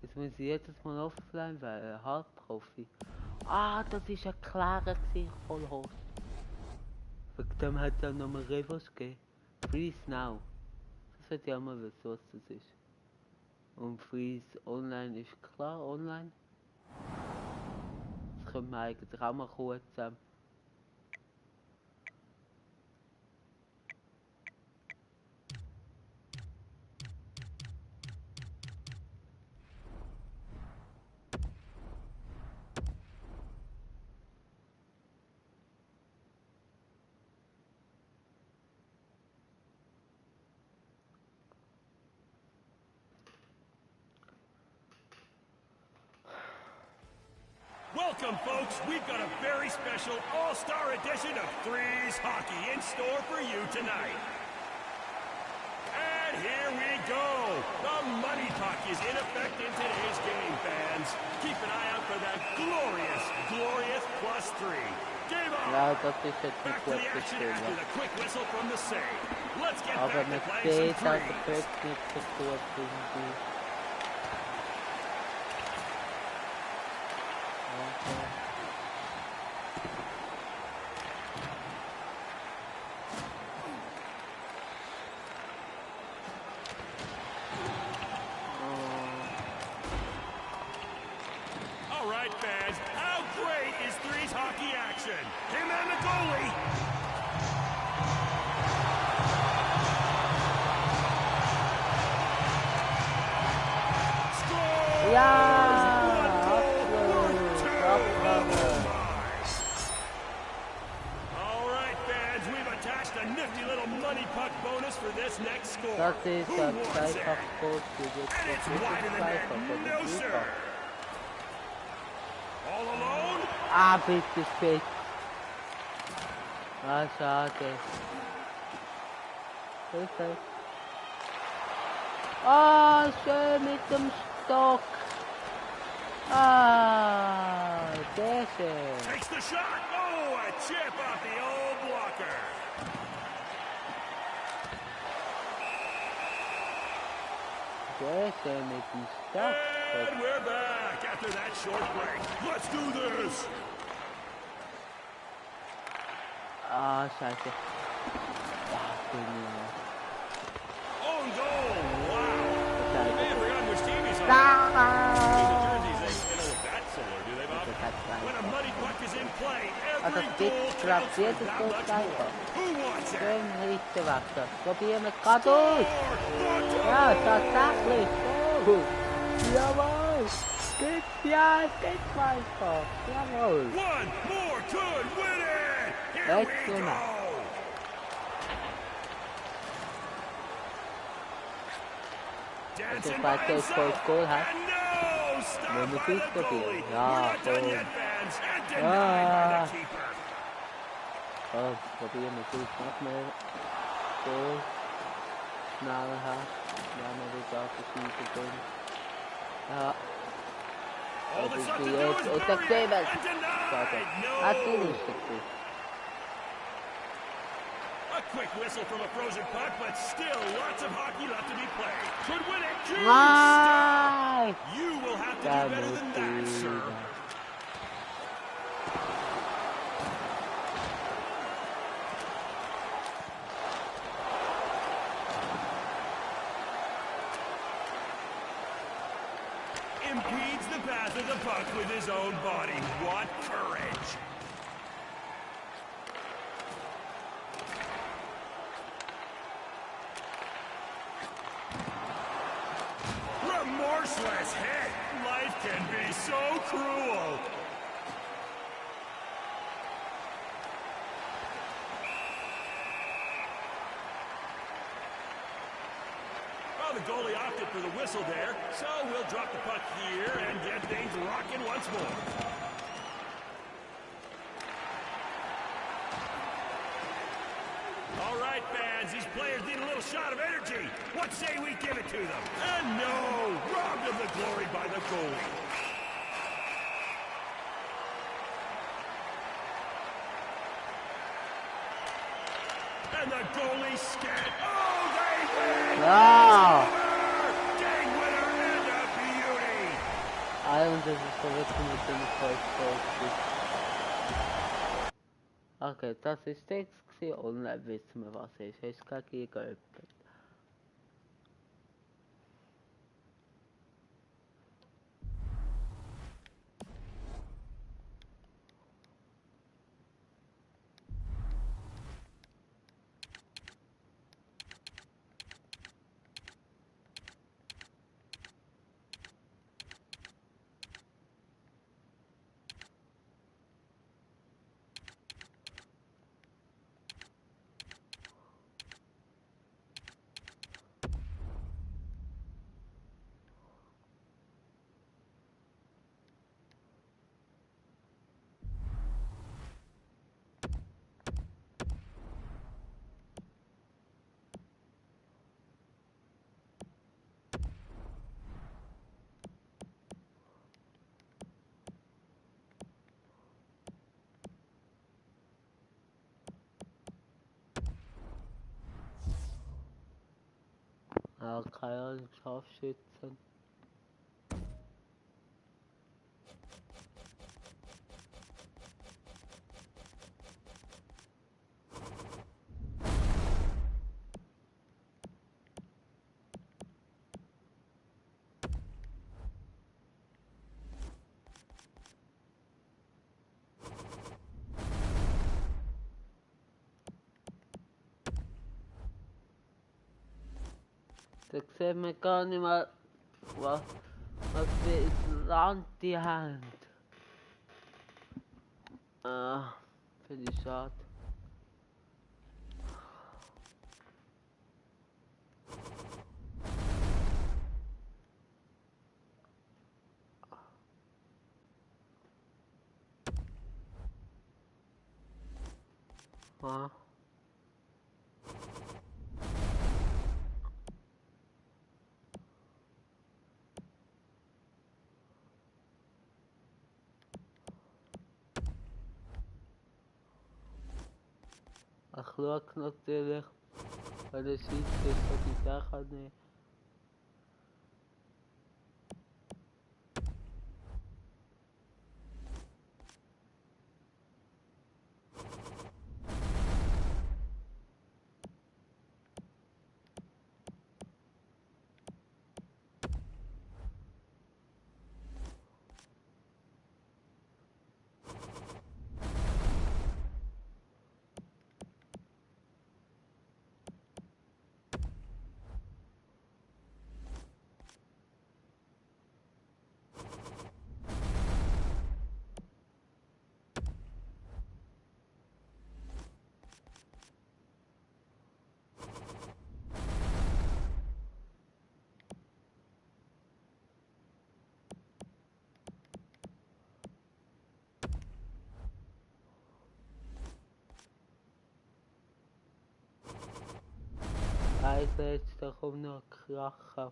Jetzt muss ich jedes Mal offline werden, Halbprofi. Ah, das ist ein klarer Gesicht voll hoch. Wegen dem hat er nochmal Revos gegeben. Freeze Now. Das wird ja auch mal wissen, was das ist. Und Freeze Online ist klar, online. Das können wir eigentlich auch mal kurz Welcome, folks. We've got a very special all-star edition of Threes Hockey in store for you tonight. And here we go. The money puck is in effect in today's game, fans. Keep an eye out for that glorious, glorious +3. Game on. Ja, das ist jetzt Back nicht to gut the action gespielt. after the quick whistle from the save. Let's get Aber back man to playing sieht, some dass der threes. Punk nicht so gut irgendwie. Okay. All right, fans. How great is Threes hockey action? Him and the goalie. Scores! Ja, One goal absolut. for two. Abgegangen. All right, fans. We've attached a nifty little money puck bonus for this next score. Das ist Who ein wants it? Zweifach-Goal für And das it's ist wide of the net. Zweifach, oder No, sir. Dreifach. All alone? Ah, bitte spät. Ah, schade. Hilfe. Ah, schön mit dem Stock. Ah, sehr schön. Takes the shot. Oh, a chip off the old blocker. Sehr schön mit dem Stock. And we're back after that short break. Let's do this. Ah, scheiße. Ah, genial. Own goal. Wow. Scheiße. Man, we're on which team he's on. Ah! The jerseys, they don't look that similar, do they, Bob? Das hat When a Zweifach. money puck is in play, Also, every dick goal klappt counts for jedes that Goal much Zweifach. more. Who wants it? Schön Richter Wasser. Probieren wir geradeaus. Score! Ja, tatsächlich. Oh. Jawohl. Geht, ja, es geht Zweifach. Jawohl. One more could win it. Here Let's we go go. now. Dancing Also, by falls er es voll himself. Goal hat, And no, stopped wollen wir by the durchprobieren. goalie. Ja, We're not done voll. yet, fans. And Ja. denied by the keeper. So, probieren wir es aus. Noch mehr. So. Schneller her. Ja, wir wieder verschieben können. Ja. All Das that's ist left to die do jetzt. is Und bury der it. Kleber. And denied. Natürlich No. ist es. A quick whistle from a frozen puck, but still lots of hockey left to be played. Could win it. Huge Nein! stop. You will have to Da do better muss than that, ich sir. wieder. to the puck with his own body. What courage! Remorseless hit! Life can be so cruel! Well, the goalie opted for the whistle there, so we'll drop the puck here and get things rocking once more. All right, fans, these players need a little shot of energy. What say we give it to them? And no, robbed of the glory by the goalie. And the goalie scat. Oh, they win! Wow! Game winner and a beauty! Islanders są wytłumaczeni in the first. Okay, das ist Text und dann wissen wir, was ist. Hast du gerade geöffnet? Keine Scharfschützen. Da sieht man gar nicht mehr, was wir ins Land die Hand. Finde ich schade. Ich schaue natürlich, weil der Schweiz ist, was ich sagen kann. Also jetzt darum noch krachen.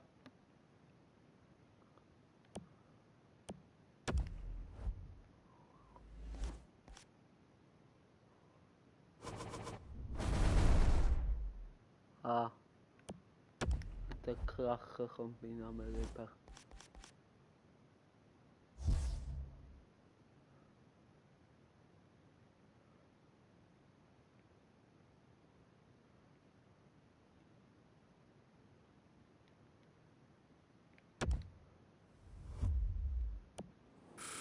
Der Kracher kommt mir noch mal rüber.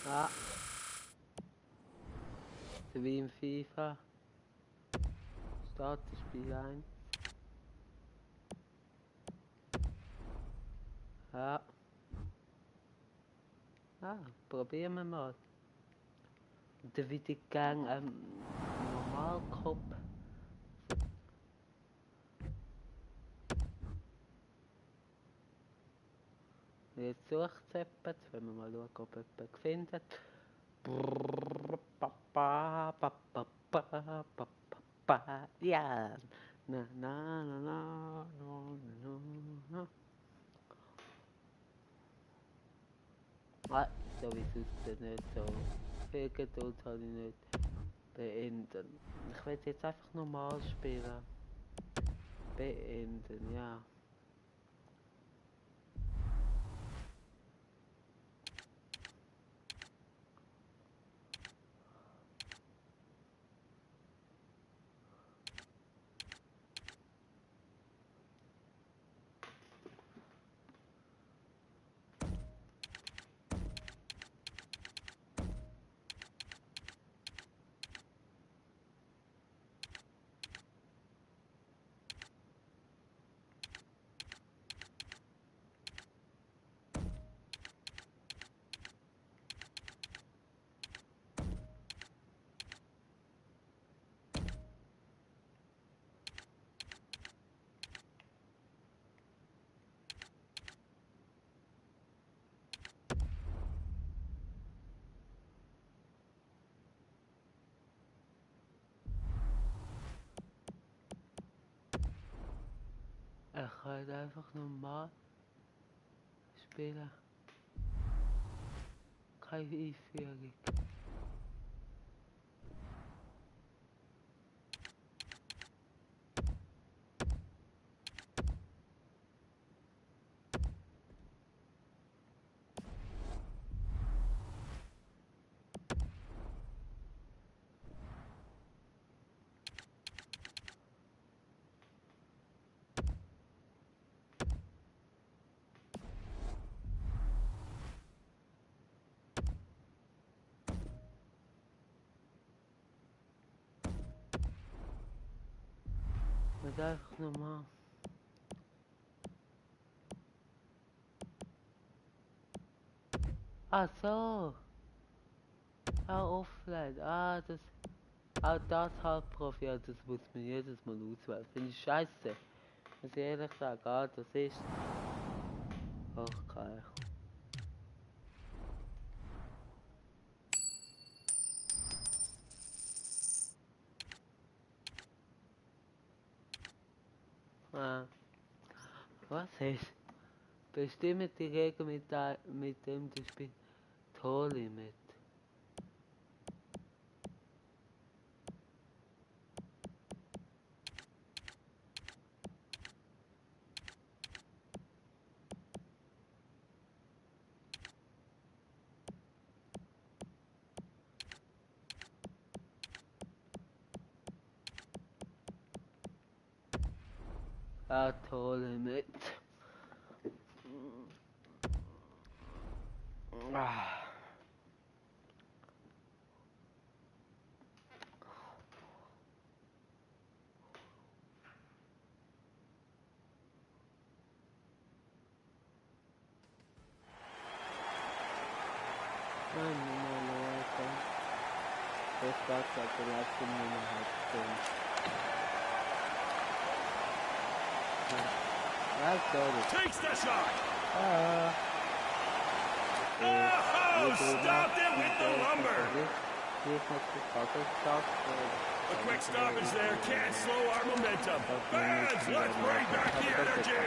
Ah. So wie im FIFA. Starte Spiel 1. Ja. Ah, probieren wir mal. Und dann würde ich gerne Normalkopf. Jetzt sucht es jemand, wenn wir mal schauen, ob jemand findet. Ja. Na na na na na na na. Ah, so wie es aussieht, nicht so viel Geduld habe ich nicht beenden. Ich will jetzt einfach normal spielen. Beenden, ja. Ich kann einfach normal spielen. Keine Einführung. Mit einfach normal. Ah so. Ah, offline. Ah, das. Auch das Halbprofi, ja, das muss man jedes Mal auswählen. Finde ich scheiße. Muss ich ehrlich sagen. Ah, das ist. Okay. Ah. Was ist? Bestimmen die Regeln mit dem du spielst. Torlimit. Ah, Torlimit. Ah. Nein, normale Leute. Das war's also letzte Minute. Ja, sorry. Takes the shot. Ah. Oh, stopped it with the lumber. A quick stoppage there can't slow our momentum. Fans, let's bring back the energy.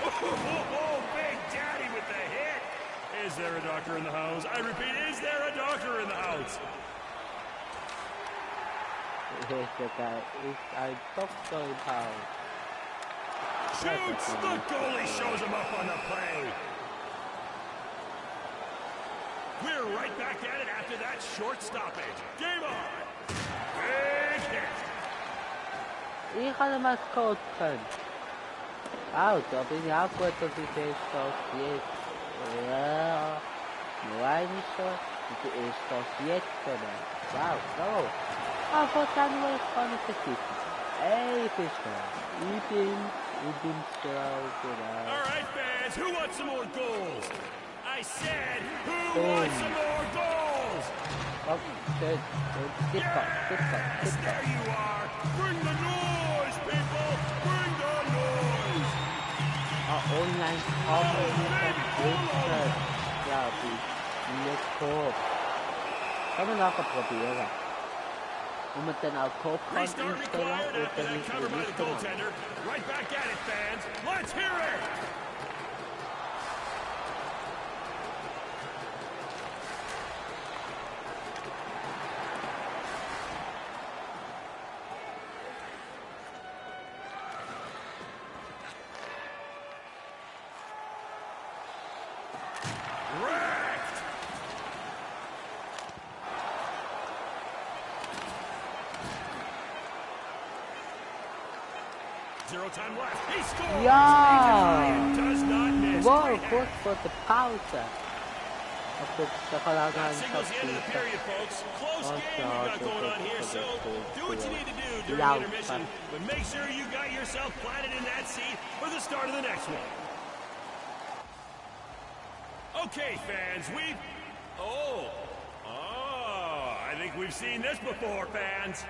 Oh, Big Daddy with the hit. Is there a doctor in the house? I repeat, is there a doctor in the house? Shoots! The goalie shows him up on the play. We're right back at it after that short stoppage. Game on. Big hit. Ich habe mal Code können. Auto, vediamo quanto ti sto dietro. Раньше что съедено. Вау, вау. А вот там мы сами такие. Эй, Фишка. Идем сюда. All right, fans, who wants some more goals? I said, who wants some more goals? Oh, good. Get back. Yes, there you are. Bring the noise, people. Bring the noise. Online Communication. Ja, die Laptop. Kann man nachher probieren. Wenn man dann auch Top kann Restart einstellen required und after dann that ist cover es by nicht the gemacht. goaltender. Right back at it, fans. Let's hear it. Wrecked. Zero time left. He scores. Ja! And does not miss. Wow, Great kurz hack. vor der Pause. Ob jetzt der Verlag That einen signals the end of the Abschluss period, folks. Close Oh, game we God, got going on here, so do what you need to do during Loud, intermission, but make sure you got yourself planted in that seat for the start of the next one. Okay, fans, I think we've seen this before, fans.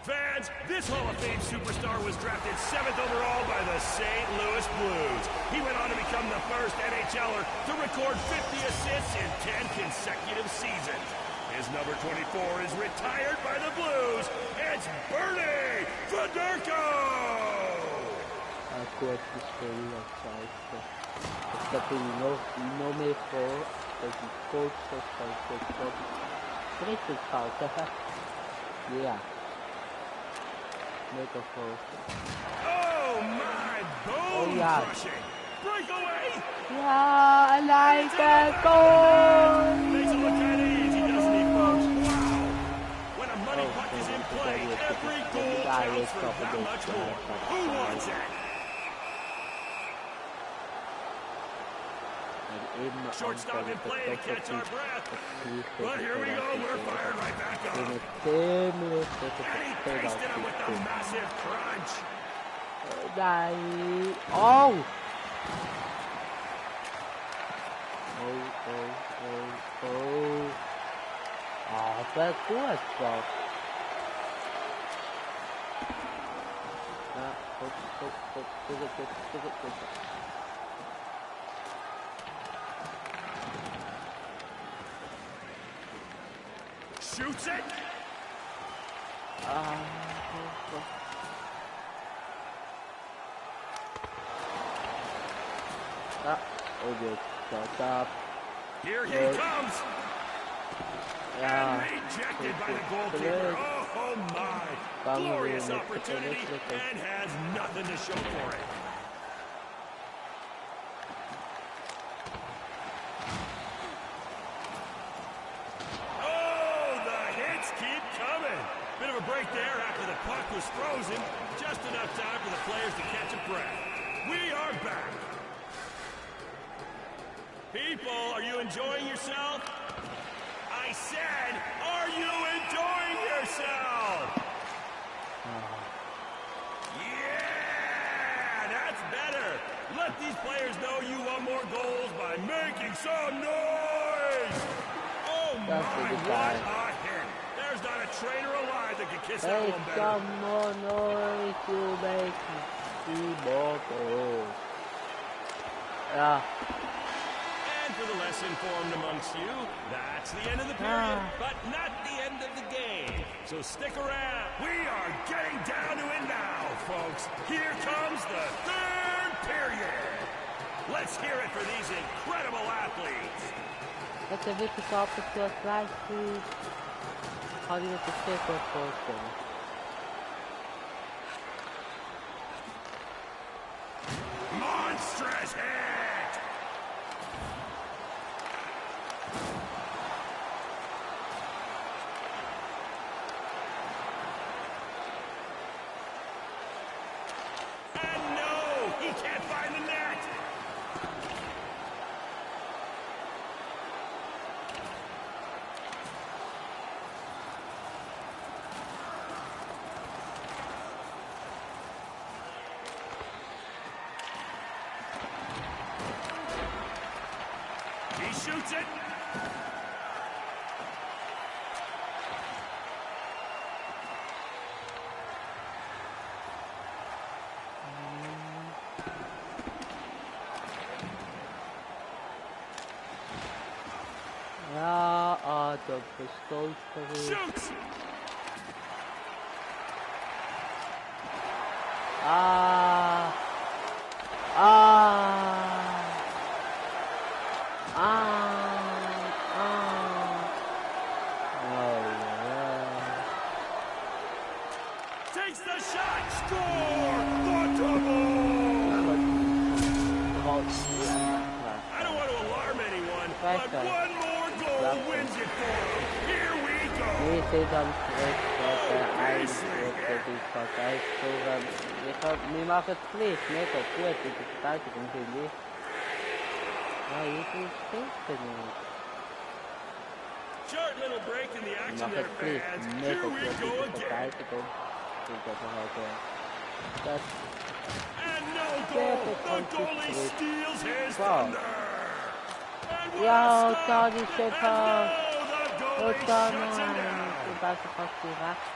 Fans, this Hall of Fame superstar was drafted 7th overall by the St. Louis Blues. He went on to become the first NHLer to record 50 assists in 10 consecutive seasons. His number 24 is retired by the Blues. It's Bernie Federko! kurz gespielt als Scheiße. Ich glaube, noch mehr vor, dass ich kurz das dritte Pause. Ja. Mega voll. Oh my, bone yeah. crushing! Breakaway! Ja, alleine Goal! Makes it look kinda easy, doesn't he, folks? Wow! When a money Oh, puck is in so play, the every guy goal is counts for top of that the much guy, more. top Who guy. wants it? Shortstop in play to catch our breath. But here we go, we're fired right back up. And he pasted him with the massive crunch. Dai. Oh! Oh. Ah, per questo. Shoots it. Shut up. Here he Good. comes. And rejected by the goalkeeper. Oh my. Glorious opportunity and has nothing to show for it. Oh, the hits keep coming. Bit of a break there after the puck was frozen. Just enough time for the players to catch a breath. We are back. People, are you enjoying yourself? I said, are you enjoying yourself? Yeah, that's better. Let these players know you want more goals by making some noise. Oh my, what a hit. There's not a trainer alive that could kiss that Hey, one better. come on, noise to make me more goals. Yeah. And for the less informed amongst you, that's the end of the period, but not the end of the game. So stick around. We are getting down to it now, folks. Here comes the third period. Let's hear it for these incredible athletes. That's a bit of opposite like to how do you have to say that person? Monstrous hit! And no, he can't find Shoots it. Ja, dat verstoot geweest. Shoots. Takes the shot. Score. The double. I don't want to alarm anyone, but one more goal wins it for them. Here we go. Nu zit dan terug dat de eindelijk die partij nu mag het vlieg, net al goed, dit is het uit, ik moet hier niet. Ja, hier is het niet. Short little break in the Nu action mag there, het vlieg, fans. net Here al we goed, go dit is het again. uit, ik denk dat nog altijd. Dat And no goal. The goalie steals his thunder. And what ja, a stop. dat is het And pas. no, the goalie Wat dan shuts him down. de basis vast die raakt.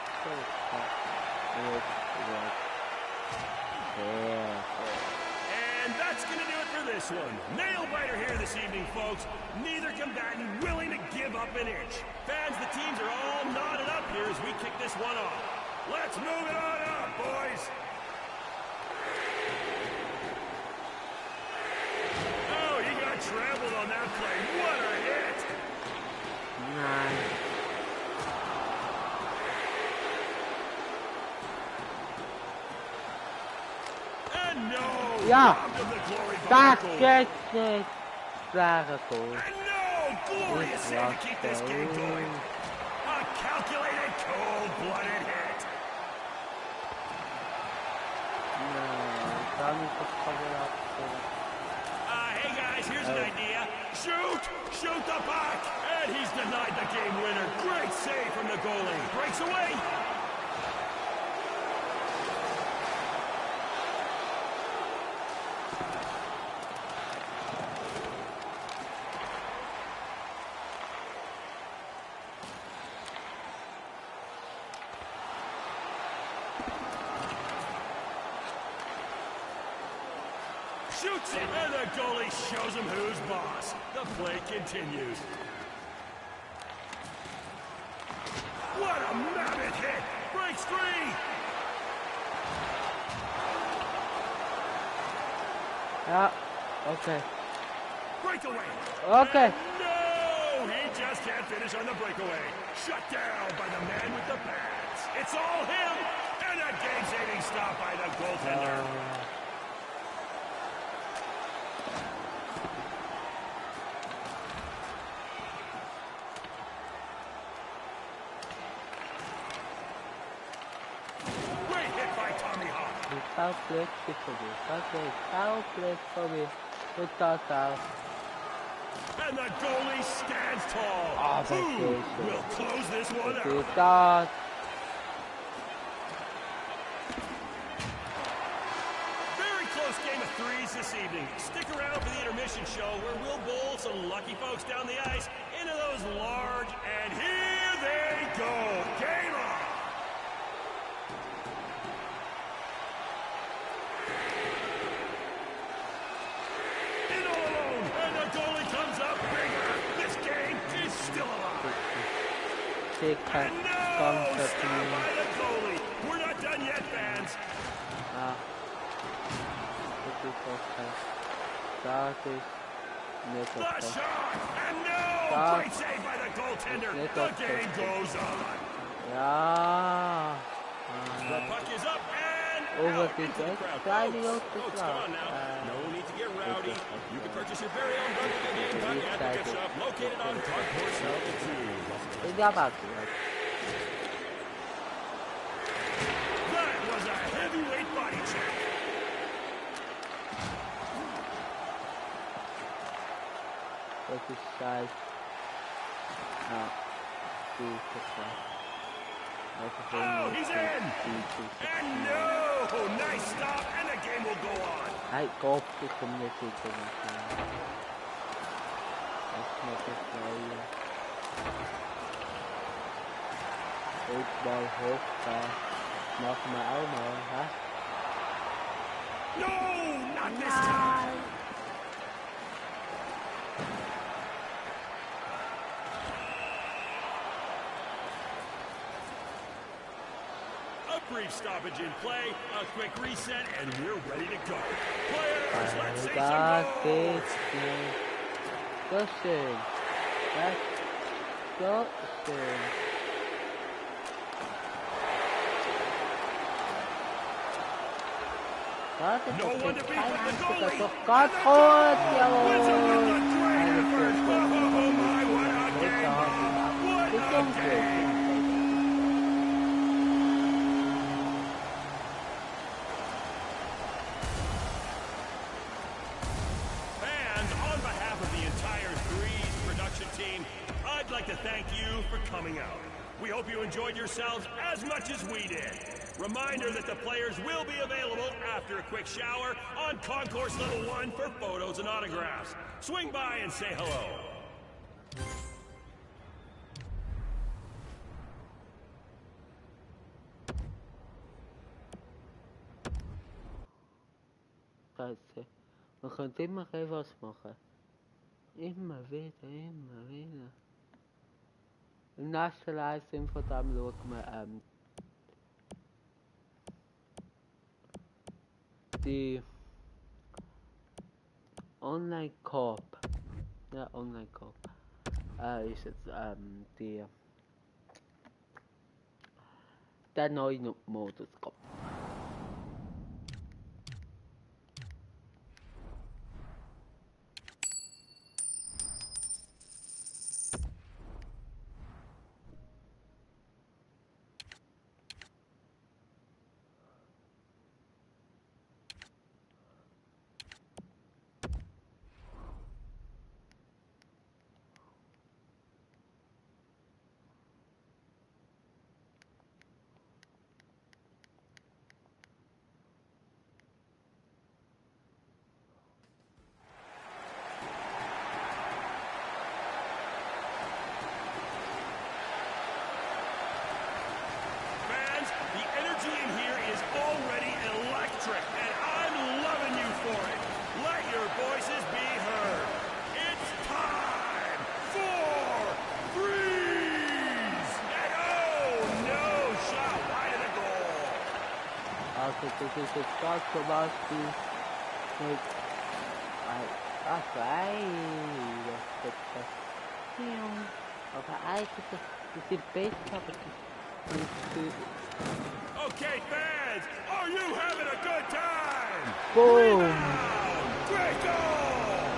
And that's going to do it for this one. Nail biter here this evening, folks. Neither combatant willing to give up an inch. Fans, the teams are all knotted up here as we kick this one off. Let's move it on up, boys. Oh, he got trampled on that play. What a hit. Nice. And no. Ja, robbed of the glory by dat the goal. is het zware goal. And no. Glorious save to keep this game going. A calculated, cold-blooded hit. Dan is het gewoon afgespeeld. Hey guys, here's an idea. Shoot! Shoot the puck! And he's denied the game winner. Great save from the goalie. Breaks away. Shoots it, and the goalie shows him who's boss. The play continues. What a mammoth hit! Breaks free! Ja, oké. Breakaway! Oké. No! He just can't finish on the breakaway. Shut down by the man with the pads. It's all him! And a game-saving stop by the goaltender. Great hit by Tommy Hawk. Die foul plek is voor me. Oké, foul plek voor me. Goed totaal. And the goalie stands tall. Oh, that Who is good. will close this one out? Goed dat. Very close game of threes this evening. Stick around for the intermission show where we'll bowl some lucky folks down the ice into those large, and here they go. Game on. In all alone, and the goalie comes up bigger. This game is still alive. Tik het And no, concept stop nu. by the goalie. We're not done yet, fans. Ah. Dit is oké. Dat is net The oké. shot, and no! Stop. Great save by the goaltender. Net The oké. game goes on. Ja. The puck is up and Over out the into the net. crowd. Draai die Folks, ook te folks, slap. come on now. No need to get rowdy. You can purchase your very own Rugby Game Puck at the gift shop located on Park Course Level 2. Ik ga maken. That was a heavyweight body check. Dat is saai. Nou. Die is het saai. Oh, he's in! And no! Nice stop, and the game will go on. Hij koopt het om dit te maken. Met het mooie. Voetbal hoog. Mag maar allemaal, hè? No, not this time. A brief stoppage in play, a quick reset, and we're ready to go. Players, let's see some goals. Zo schön. Das so schön. No one to beat but the goalie. Doch ganz rot, jawohl. Oh my, what a game! What a game! Fans, on behalf of the entire Threes production team, I'd like to thank you for coming out. We hope you enjoyed yourselves as much as we did. Reminder that the players will be available after a quick shower on Concourse Level 1 for photos and autographs. Swing by and say hello. Scheiße. Man könnte immer was machen. Immer wieder. Im nächsten Livestream von dem schauen wir die Online-Coop. Ja, Online-Coop. Ist jetzt der neue Modus kommt. Das ist jetzt gerade zum Beispiel mit aber eigentlich ist die Beste, aber Okay, fans, are you having a good time? Boom! Rebound! Great goal!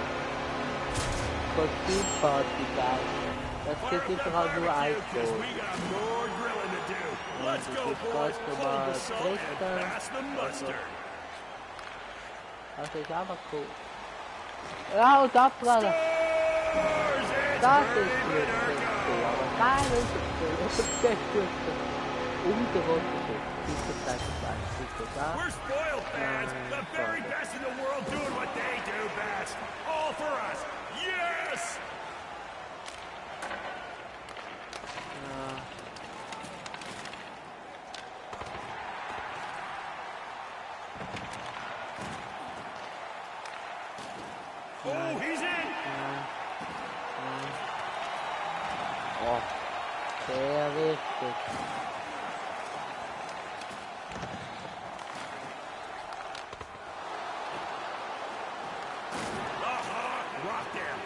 Kostüm Party, guys. Das geht überall nur ein Goal. Let's go, boys. Hold the salt and pass the mustard. Das ist aber cool. Ja, und abprallen. Das ist gut. Aber nein, das ist cool. Das ist gut. Ungewohnte We're spoiled, fans. The very best in the world doing what they do best. All for us. Yes! Oh, he's in! Oh, sehr wichtig. Rock him!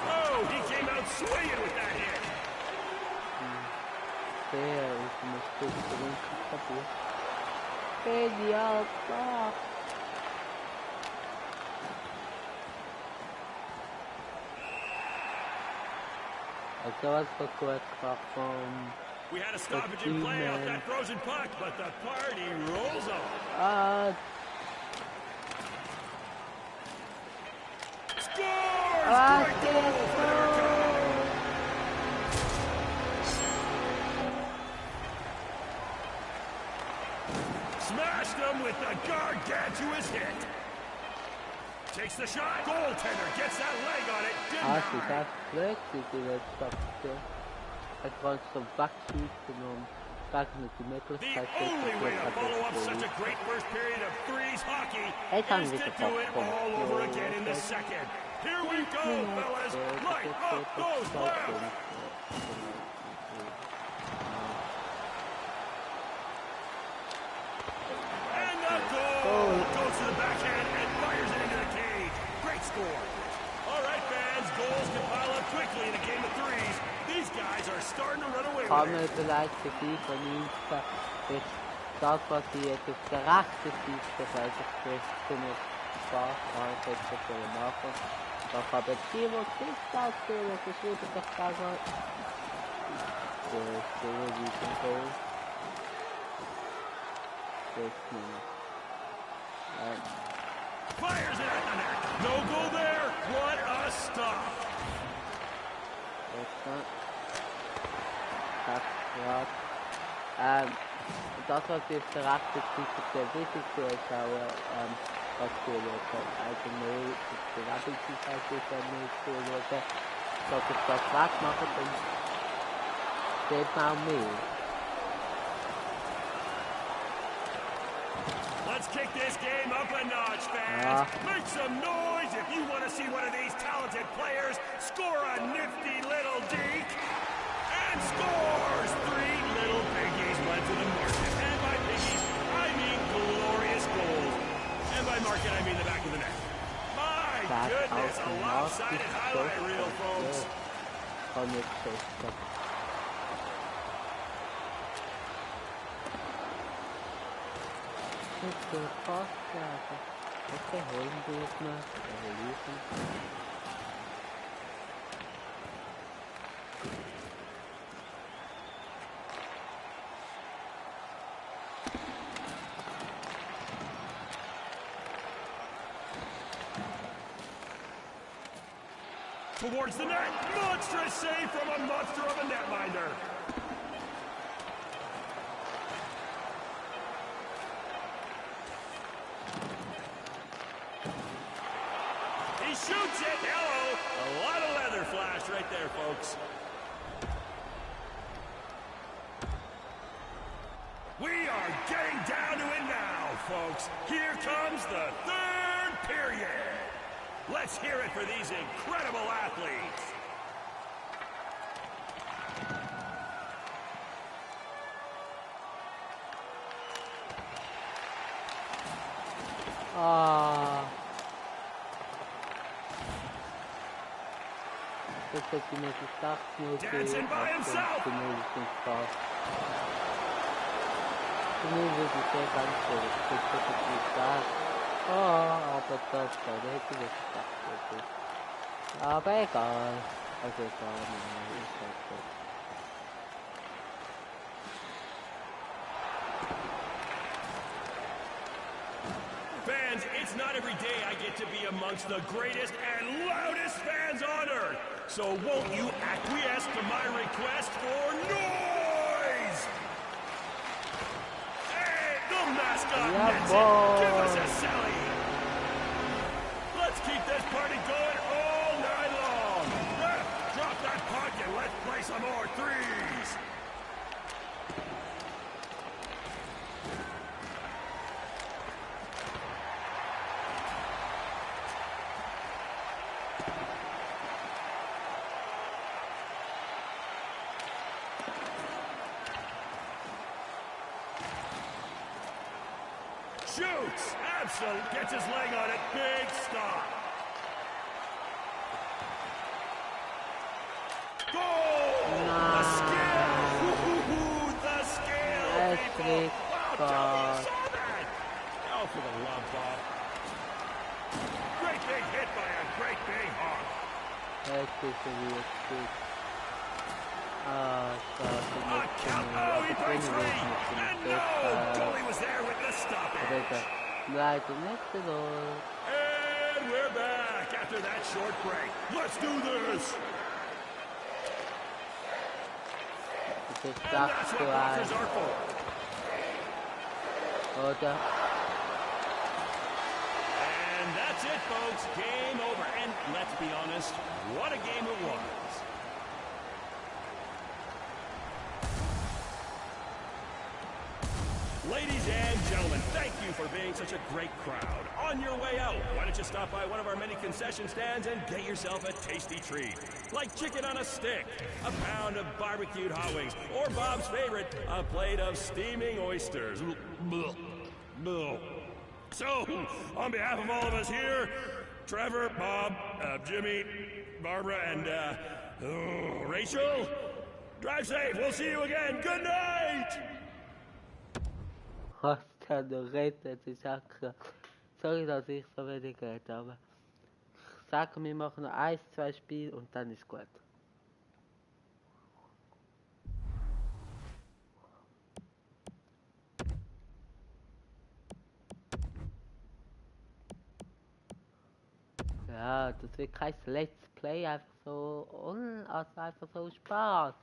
Oh, he came out swinging with that hit! Sehr ist eine Stütze und kaputt. Genial, fuck. Also was war gut gemacht vom... We had a stoppage in play off that frozen puck, but the party rolls on. Scores! Great goal for their team! Smashed them with the Gargantuous hit. Takes the shot. Goaltender gets that leg on it. She Denied. has flexed the red stop still. I want some back shoot and back in the middle. The only way to follow up such a great first period of threes hockey is to do it all over again in the second. Here we go, fellas. Light up those lamps. And the goal goes to the backhand and fires it into the cage. Great score. All right, fans, goals can pile up quickly in a game of threes. These guys are starting to run away with Kommer it. vielleicht zu viel von ihm, jetzt das passiert, auf der rechten Seite, weil ich spricht, ziemlich Spaß, ich hätte es schon machen. Da kann der Timo nicht ausführen, das ist wieder das Gagger. So, wie zum Goal. Fires it at the net. No goal there. What a stop. Das, was ich auf der rechten Seite sehr wichtig ist, auch was geholt hat. Allgemein, die Rabbelzeit ist ja nicht geholt. Sollte ich das wegmachen, dann sieht man auch mehr. Let's kick this game up a notch, fans. Make some noise if you want to see one of these talented players score a nifty little deke. And scores! 3 little piggies went to the market. And by piggies, I mean glorious goals. And by market, I mean the back of the net. My goodness, a lopsided highlight reel, folks. Towards the net. Monstrous save from a monster of a netminder. He shoots it. Hello. A lot of leather flash right there, folks. We are getting down to it now, folks. Here comes the third period. Let's hear it for these incredible athletes. Dancing by himself. Aber das war nicht wirklich. Aber egal. Also egal, ist halt so. Fans, it's not every day I get to be amongst the greatest and loudest fans on earth. So won't you acquiesce to my request for noise? Hey, the mascot gets it. Give us a Sally. Let's keep this party going all night long. Ref, drop that puck and let's play some more threes. Shoots! Absol gets his leg on it. Big stop. Goal! The skill! The skill, people! Wow, Tommy, you saw that! Oh, for the love, Bob. Great big hit by a great big hawk. Oh, he breaks free! And no! Goalie was there with the stoppage. And we're back after that short break. Let's do this! And that's what boxers are for. folks, game over. And let's be honest, what a game it was. Ladies and gentlemen, thank you for being such a great crowd. On your way out, why don't you stop by one of our many concession stands and get yourself a tasty treat. Like chicken on a stick, a pound of barbecued hot wings, or Bob's favorite, a plate of steaming oysters. So, on behalf of all of us here, Trevor, Bob, Jimmy, Barbara, and Rachel, drive safe. We'll see you again. Good night! Hasta du rettet, ich sag, sorry, dass ich so wenig rede, aber ich sage, wir machen noch 1, 2 Spiele und dann ist gut. Ja, das wird kein Let's Play, einfach so, also einfach so Spaß.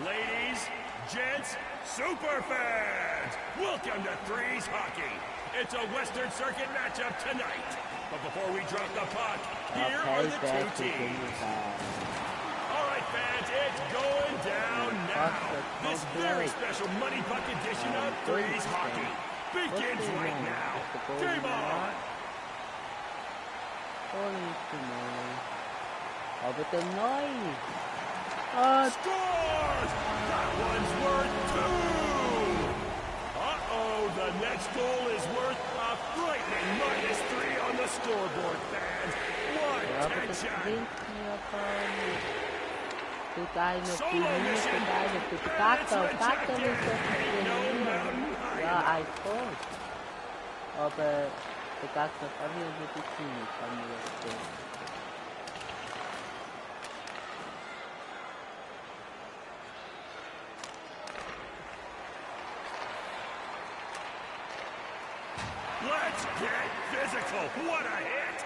Ladies, gents, super fans, welcome to Threes Hockey. It's a Western Circuit matchup tonight. But before we drop the puck, here are the two teams. All right, fans, it's going down now. This very special Money Puck edition of Threes Hockey begins right now. Game on! Aber der Neu! Scores! That one's worth 2! Uh-oh, the next goal is worth a frightening -3 on the scoreboard, fans. What tension! Solo mission! It's rejected! Ain't no mountain high Ja, enough. ein Tor. Aber der Gegner kann mir nicht die Knie, kann mir das sehen. Let's get physical! What a hit!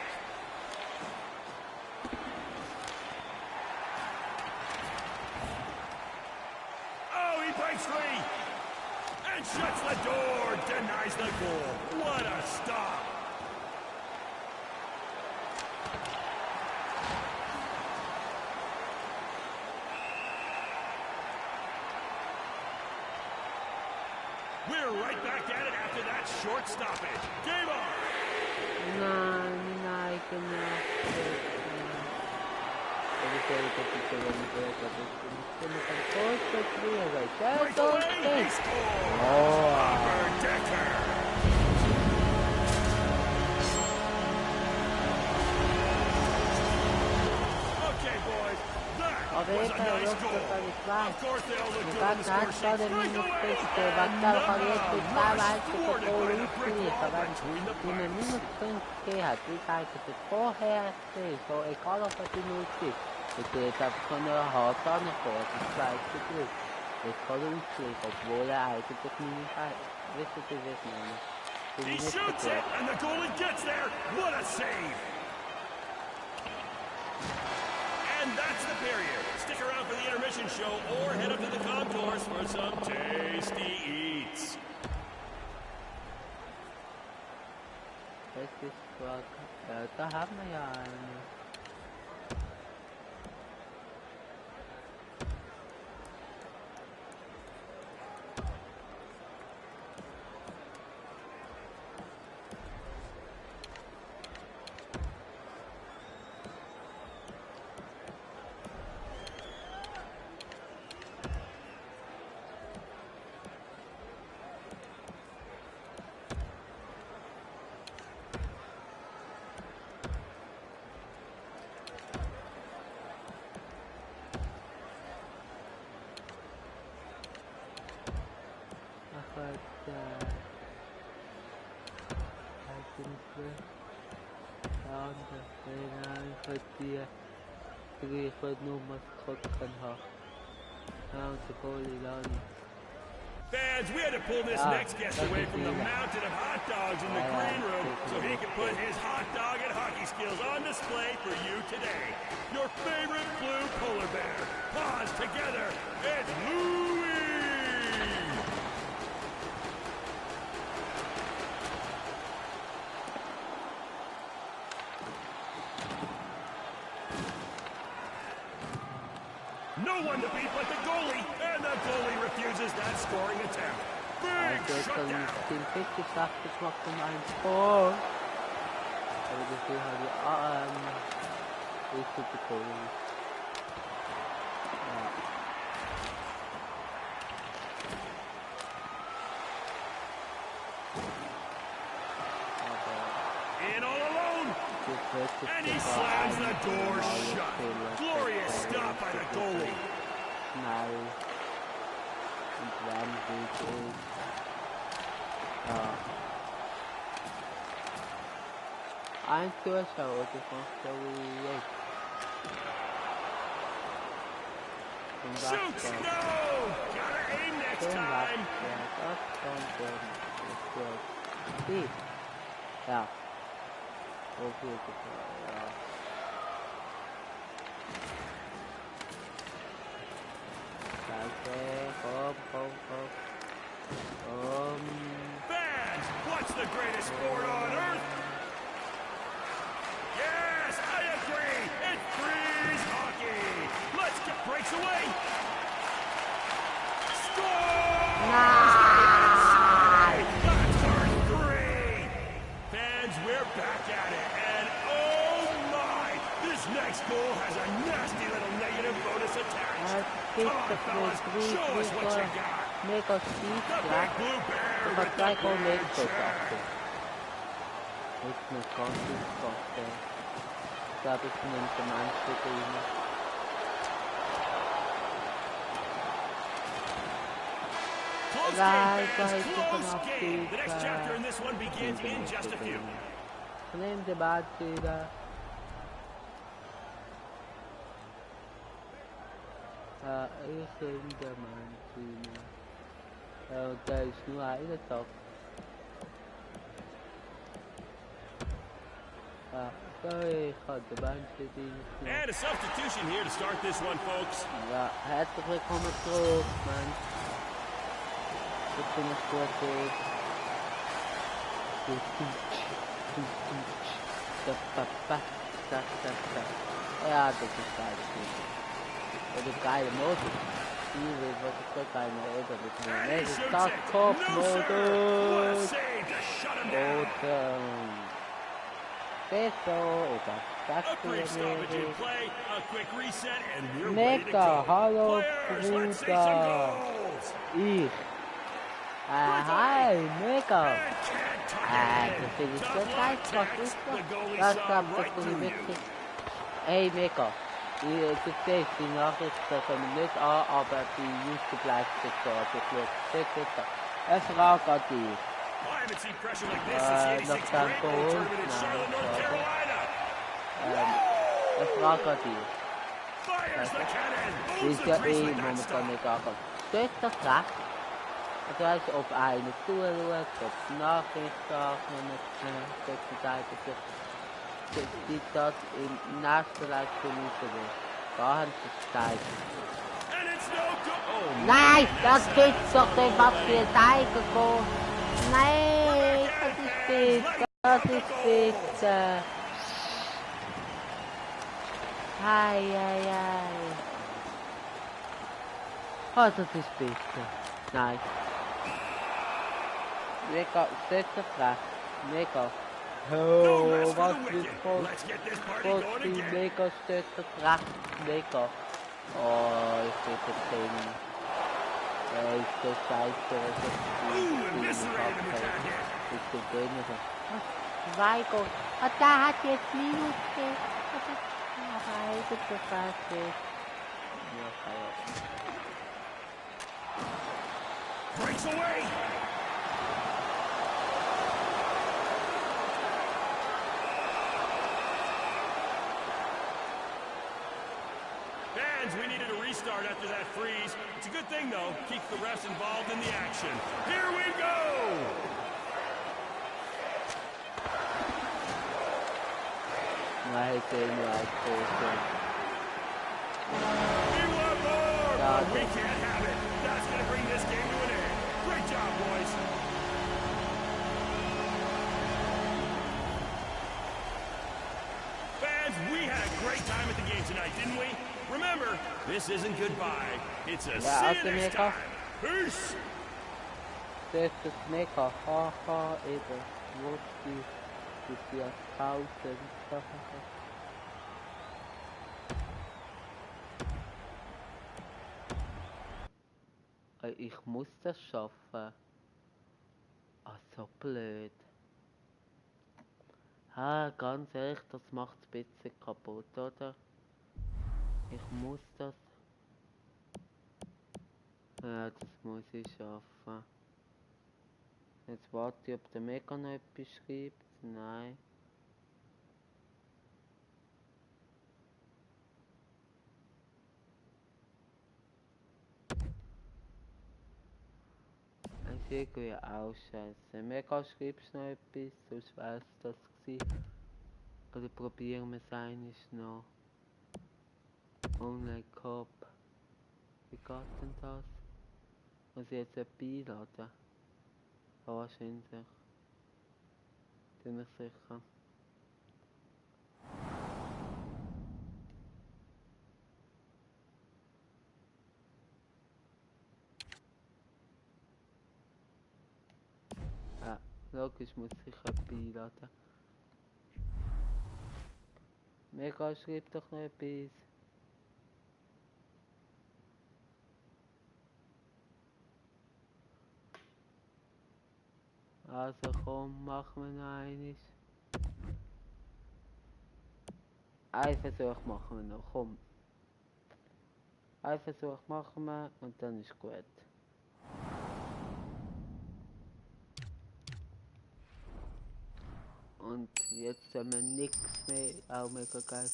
Oh, he breaks free! And shuts the door! Denies the goal! What a stop! We're right back at it after that short stoppage. Game on! Nein, genau. Breaks away! He scores! Upper Decker! Okay, boys. That was a nice goal. Of course, they all look good on the score sheet. Breakaway! And Rush thwarted by the breakaway between the pipes. Vorher so egal ob er die 0 ist. Das ist einfach so eine harte Antwort, das zweite Glück. Das kann er ausschließen, obwohl er eigentlich nicht hat. Wisst ihr, wie ich meine? He shoots it, and the goalie gets there. What a save! And that's the period. Stick around for the intermission show or head up to the concourse for some tasty eats. Das ist zwar, da haben wir ja eine. Fans, we had to pull this next guest away from the mountain of hot dogs in the green room so he could put his hot dog and hockey skills on display for you today. Your favorite blue polar bear. Pause together. It's Louie! No one to beat but the goalie, and the goalie refuses that scoring attempt. Big shutdown. In all alone, and he slams the door shut. Glorious stop by the goalie. I'm sure so. It is so weird. Shoots! No! Gotta aim next time! Yeah. Fans, what's the greatest sport on earth? Yes, I agree! It's freeze hockey! Let's get breaks away! Score! That's our three! Fans, we're back at it, and oh my! This next goal has a nasty little negative bonus attack. Come on, fellas, show us what you got! Make us see that. But I can make it after. It's not conscious cost. That is an intermanship. Close game. The next chapter in this one begins in just a few. Name the bad to is in the man. There's no either top. Sorry, got the band sitting. And a substitution here to start this one, folks. Ja, hartelijk willkommen terug, man. Ik ben het goed. Ja, dat is geil. Dat is geile motor. Hier weet wat ik ook geil mee dat ik nu nee, de startkopmotor. Motor. Peso, Meka, hallo Bruder. Ich. Hi, Meka. Das ist so geil, was ist das? Das gab es nicht witzig. Hey Meka, du siehst die Nachricht kommen nicht an, aber die Juste bleibt gestorben. Ich glaube, es fragt an dich. Noch dann geholt? Nein, es fragt an dich. Die ist ja eh momentan nicht angekommen. Steht das recht? Also weißt du, ob einer zuschaut, ob die Nachricht sagt, wenn es die Seite die dort im nächsten Leitungsminute will. Da haben sie es gezeigt. Nein, das gibt's doch nicht, was für ein Zeiger geht. Nein, das ist bitte. Hei. Oh, das ist bitte. Nein. Mega, steht das recht. Mega. Oh, was ist das? Die Mega steht das recht. Mega. Oh, ich bin verstehen. Ist so scheiße, was ich bin drin. Zwei Goal. Da hat jetzt Minus gegeben. Das ist so scheiße. Breaks away! fans, we needed a restart after that freeze. It's a good thing, though. Keeps the refs involved in the action. Here we go! Nice aim, right person. We want more, but we can't have it. That's going to bring this game to an end. Great job, boys. Fans, we had a great time at the game tonight, didn't we? Remember, this isn't goodbye. It's a see you next time. Peace! This is Maker. Ha ha, Eva. What's this? Is your thousand? Ich muss das schaffen. Ah, so blöd. Ah, ganz ehrlich, das macht es ein bisschen kaputt, oder? Ich muss das. Ja, das muss ich schaffen. Jetzt warte ich, ob der Mega noch etwas schreibt. Nein. Das ist irgendwie auch scheiße. Mega schreibst du noch etwas, sonst wär's das gewesen. Oder probieren wir es eines noch. Online Cop. Wie geht denn das? Muss ich jetzt etwas einladen? Ja, wahrscheinlich. Bin ich sicher. Ja, logisch muss ich etwas einladen. Mega, schreib doch noch etwas. Also komm, machen wir noch eines. Ein Versuch machen wir noch, komm. Ein Versuch machen wir und dann ist gut. Und jetzt haben wir nichts mehr, auch mega geil.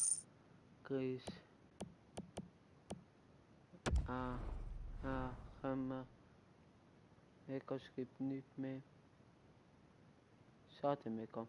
Grüß. Können wir. Mega schreibt nichts mehr. Schade, Mega.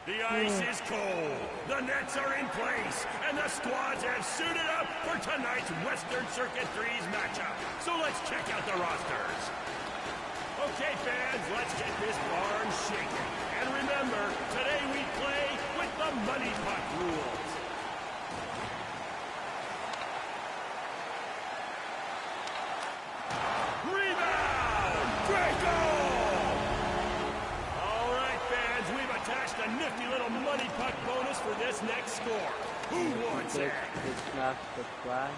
The ice is cold, the nets are in place, and the squads have suited up for tonight's Western Circuit 3's matchup. So let's check out the rosters. Okay, fans, let's get this barn shaking. And remember, today we play with the Money Puck rules. Rebound! Great goal! All right, fans, we've attached a nifty little Money Puck bonus for this next score. Who wants it? It's not the fly.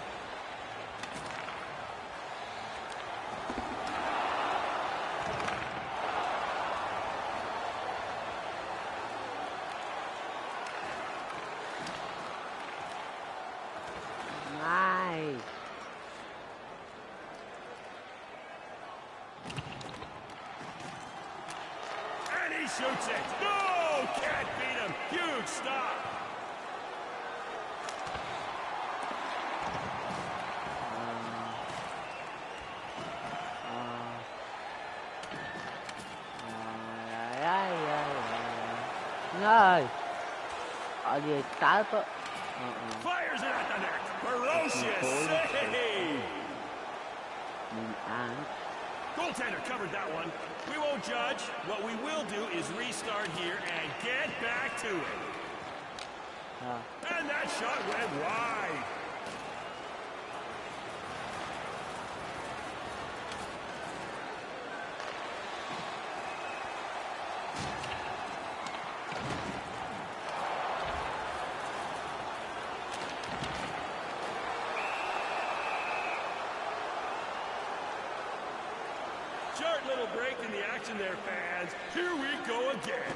Nice. And he shoots it. No! Can't beat him. Huge stop. No. Are you type? Fires it at the net. Ferocious save. And Goaltender covered that one. We won't judge. What we will do is restart here and get back to it. And that shot went wide. Shirt little break in the action there, fans. Here we go again.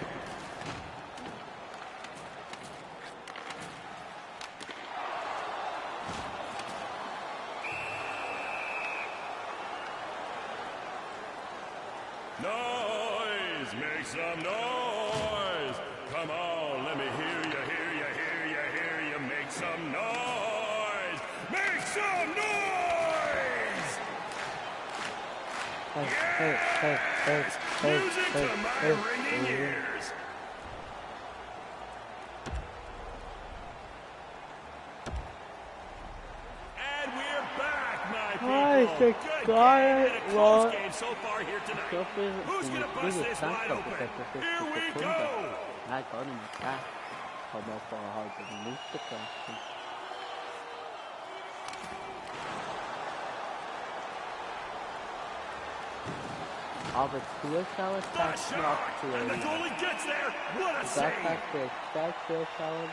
Noise! Make some noise! Come on, let me hear you, hear you, hear you, hear you. Make some noise! Make some noise! Yes! Music to my ringing ears! And we're back, my people! Good game and a close game so far here tonight. Who's gonna bust this wide open? Here we go! Ai có được một ca. Họ một họ cũng nước tức rồi. Of a clear shower, that's not clear. And the goalie gets there. What a save! That clear shower.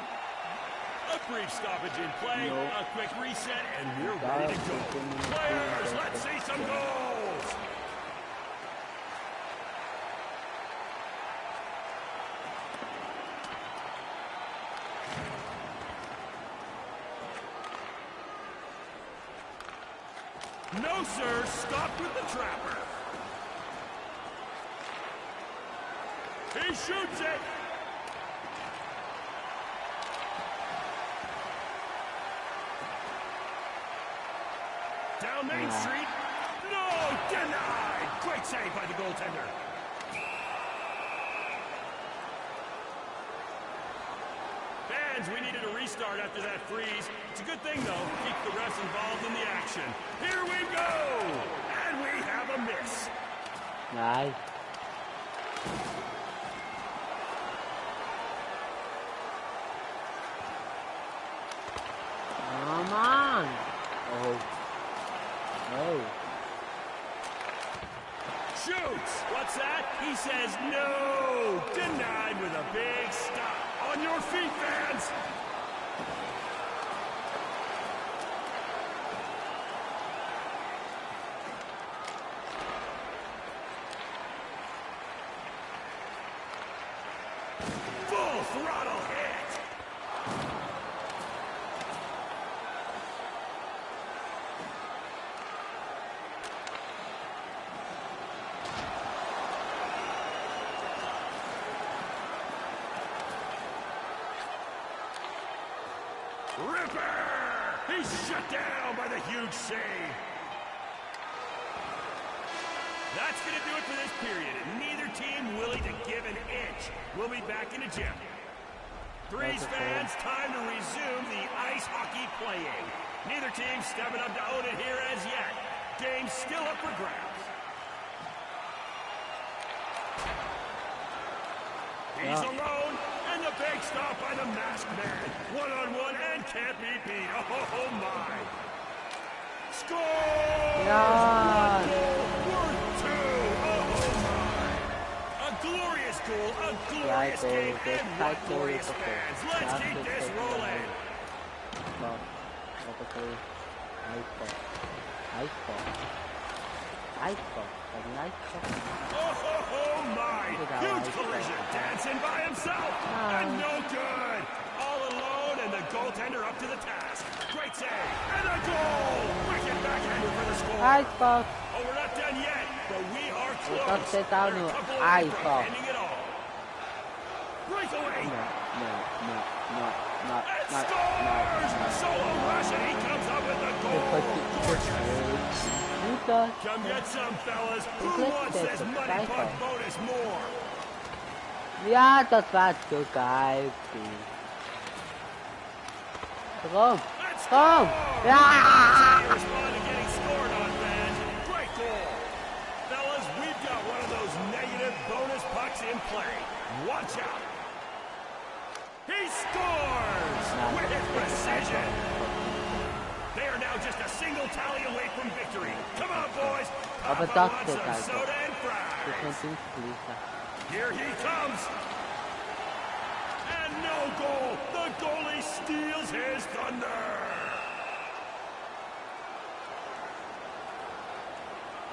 A brief stoppage in play, a quick reset, and we're ready to go. Players, let's see some goals! No, sir, stop with the trapper. He shoots it! Down Main Street. No, denied! Great save by the goaltender. Fans, we needed a restart after that freeze. It's a good thing, though. Keep the refs involved in the action. Here we go! And we have a miss. Nice. Come on! Oh. No. Shoots! What's that? He says no! Denied with a big stop. On your feet, fans! Full throttle hit! Ripper! He's shut down by the huge save. That's going to do it for this period. Neither team willing to give an inch. We'll be back in a gym. Threes fans, time to resume the ice hockey playing. Neither team stepping up to own it here as yet. Game's still up for grabs. He's alone, and the big stop by the masked man. One-on-one and can't be beat. Oh, my. Score! Yeah. Worth two. Oh, my. A glorious goal, a glorious game, and what glorious fans. Let's keep this rolling. Oh, my! Huge collision, dancing by himself, and no good! All alone, and the goaltender up to the task. Great save, and a goal! Wicked backhander for the score. Oh, we're not done yet, but we are close. We're a couple away from ending it all. Breakaway! And scores! Solo rush, and he comes up with the goal. Gorgeous! Come get some, fellas. Who wants this money puck bonus more? Ja, das war so geil. Komm, komm. Ja! Respond to getting scored on, fans. Great goal. Fellas, we've got one of those negative bonus pucks in play. Watch out. He scores with precision. They are now just a single tally away from victory. Come on, boys. Aber Pop das on geht some also. soda and fries. Here he comes. And no goal. The goalie steals his thunder.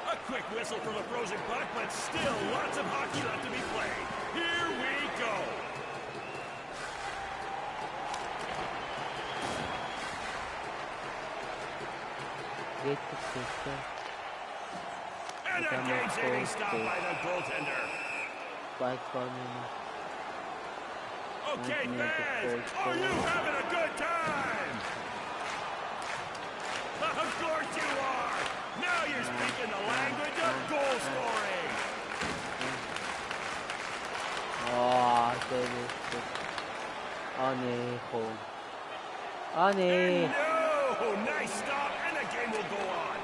A Quick whistle from a frozen puck, but still lots of hockey left to be played. Here we go. And a game-saving stop by the goaltender. Okay, fans, are you having a good time? Of course you are. Now you're speaking the language of goal scoring. And no, nice stop, and the game will go on.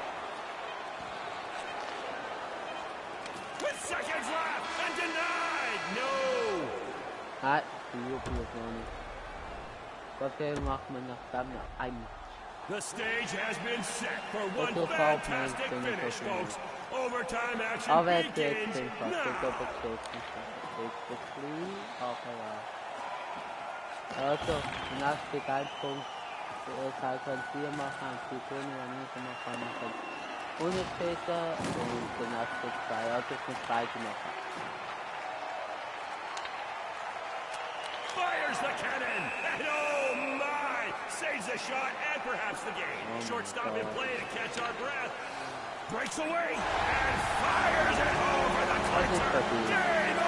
With seconds left, and denied. No. The stage has been set for one fantastic finish, folks. Overtime action begins now. Also, nach dem Zeitpunkt kann 4 machen, 4 Kunden, wenn nicht immer kann machen. Ohne später und dann nach dem 2, also ich muss beide machen. Fires the cannon, and oh my! Saves the shot and perhaps the game. Shortstop in play to catch our breath. Breaks away and fires it over the clincher. Game over.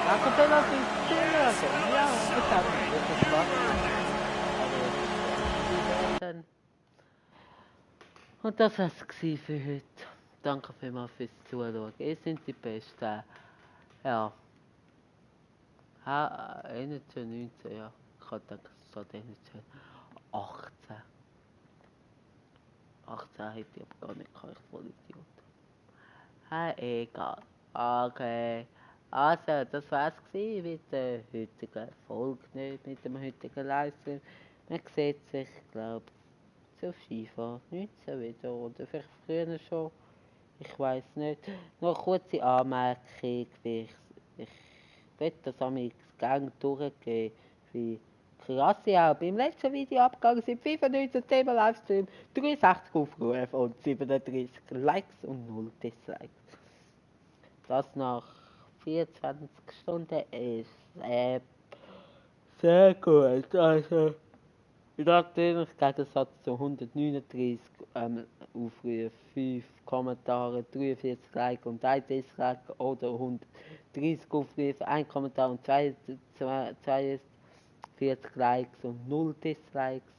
Und das war es für heute. Danke vielmals fürs Zuschauen. Ihr seid die Besten. Ja. 21, 19, ja. Ich habe gedacht, es steht 21. 18. 18 hätte ich aber gar nicht gehabt, ich voll Idiot. Egal. Okay. Also, das war's mit der heutigen Folge, nicht mit dem heutigen Livestream. Man sieht sich, glaube ich, auf FIFA 19 wieder oder vielleicht früher schon. Ich weiß nicht. Noch eine kurze Anmerkung, ich will das am Gang durchgehen, wie klasse auch beim letzten Video abgegangen sind 95 Thema Livestream, 63 Aufrufe und 37 Likes und 0 Dislikes. Das nach 24 Stunden ist sehr gut. Also natürlich im Gegensatz zu 139 Aufrufe, 5 Kommentare, 43 Likes und 1 Dislike oder 130 Aufrufe, 1 Kommentar und 42 Likes und 0 Dislikes.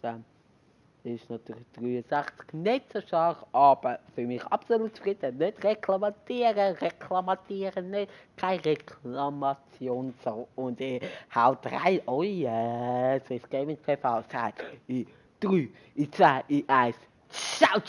Ist natürlich 63 nicht so stark, aber für mich absolut zufrieden. Nicht reklamatieren nicht, keine Reklamation so. Und ich haut rein, oh yeah, Swiss Gaming TV sagt in 3, in 2, in 1, ciao!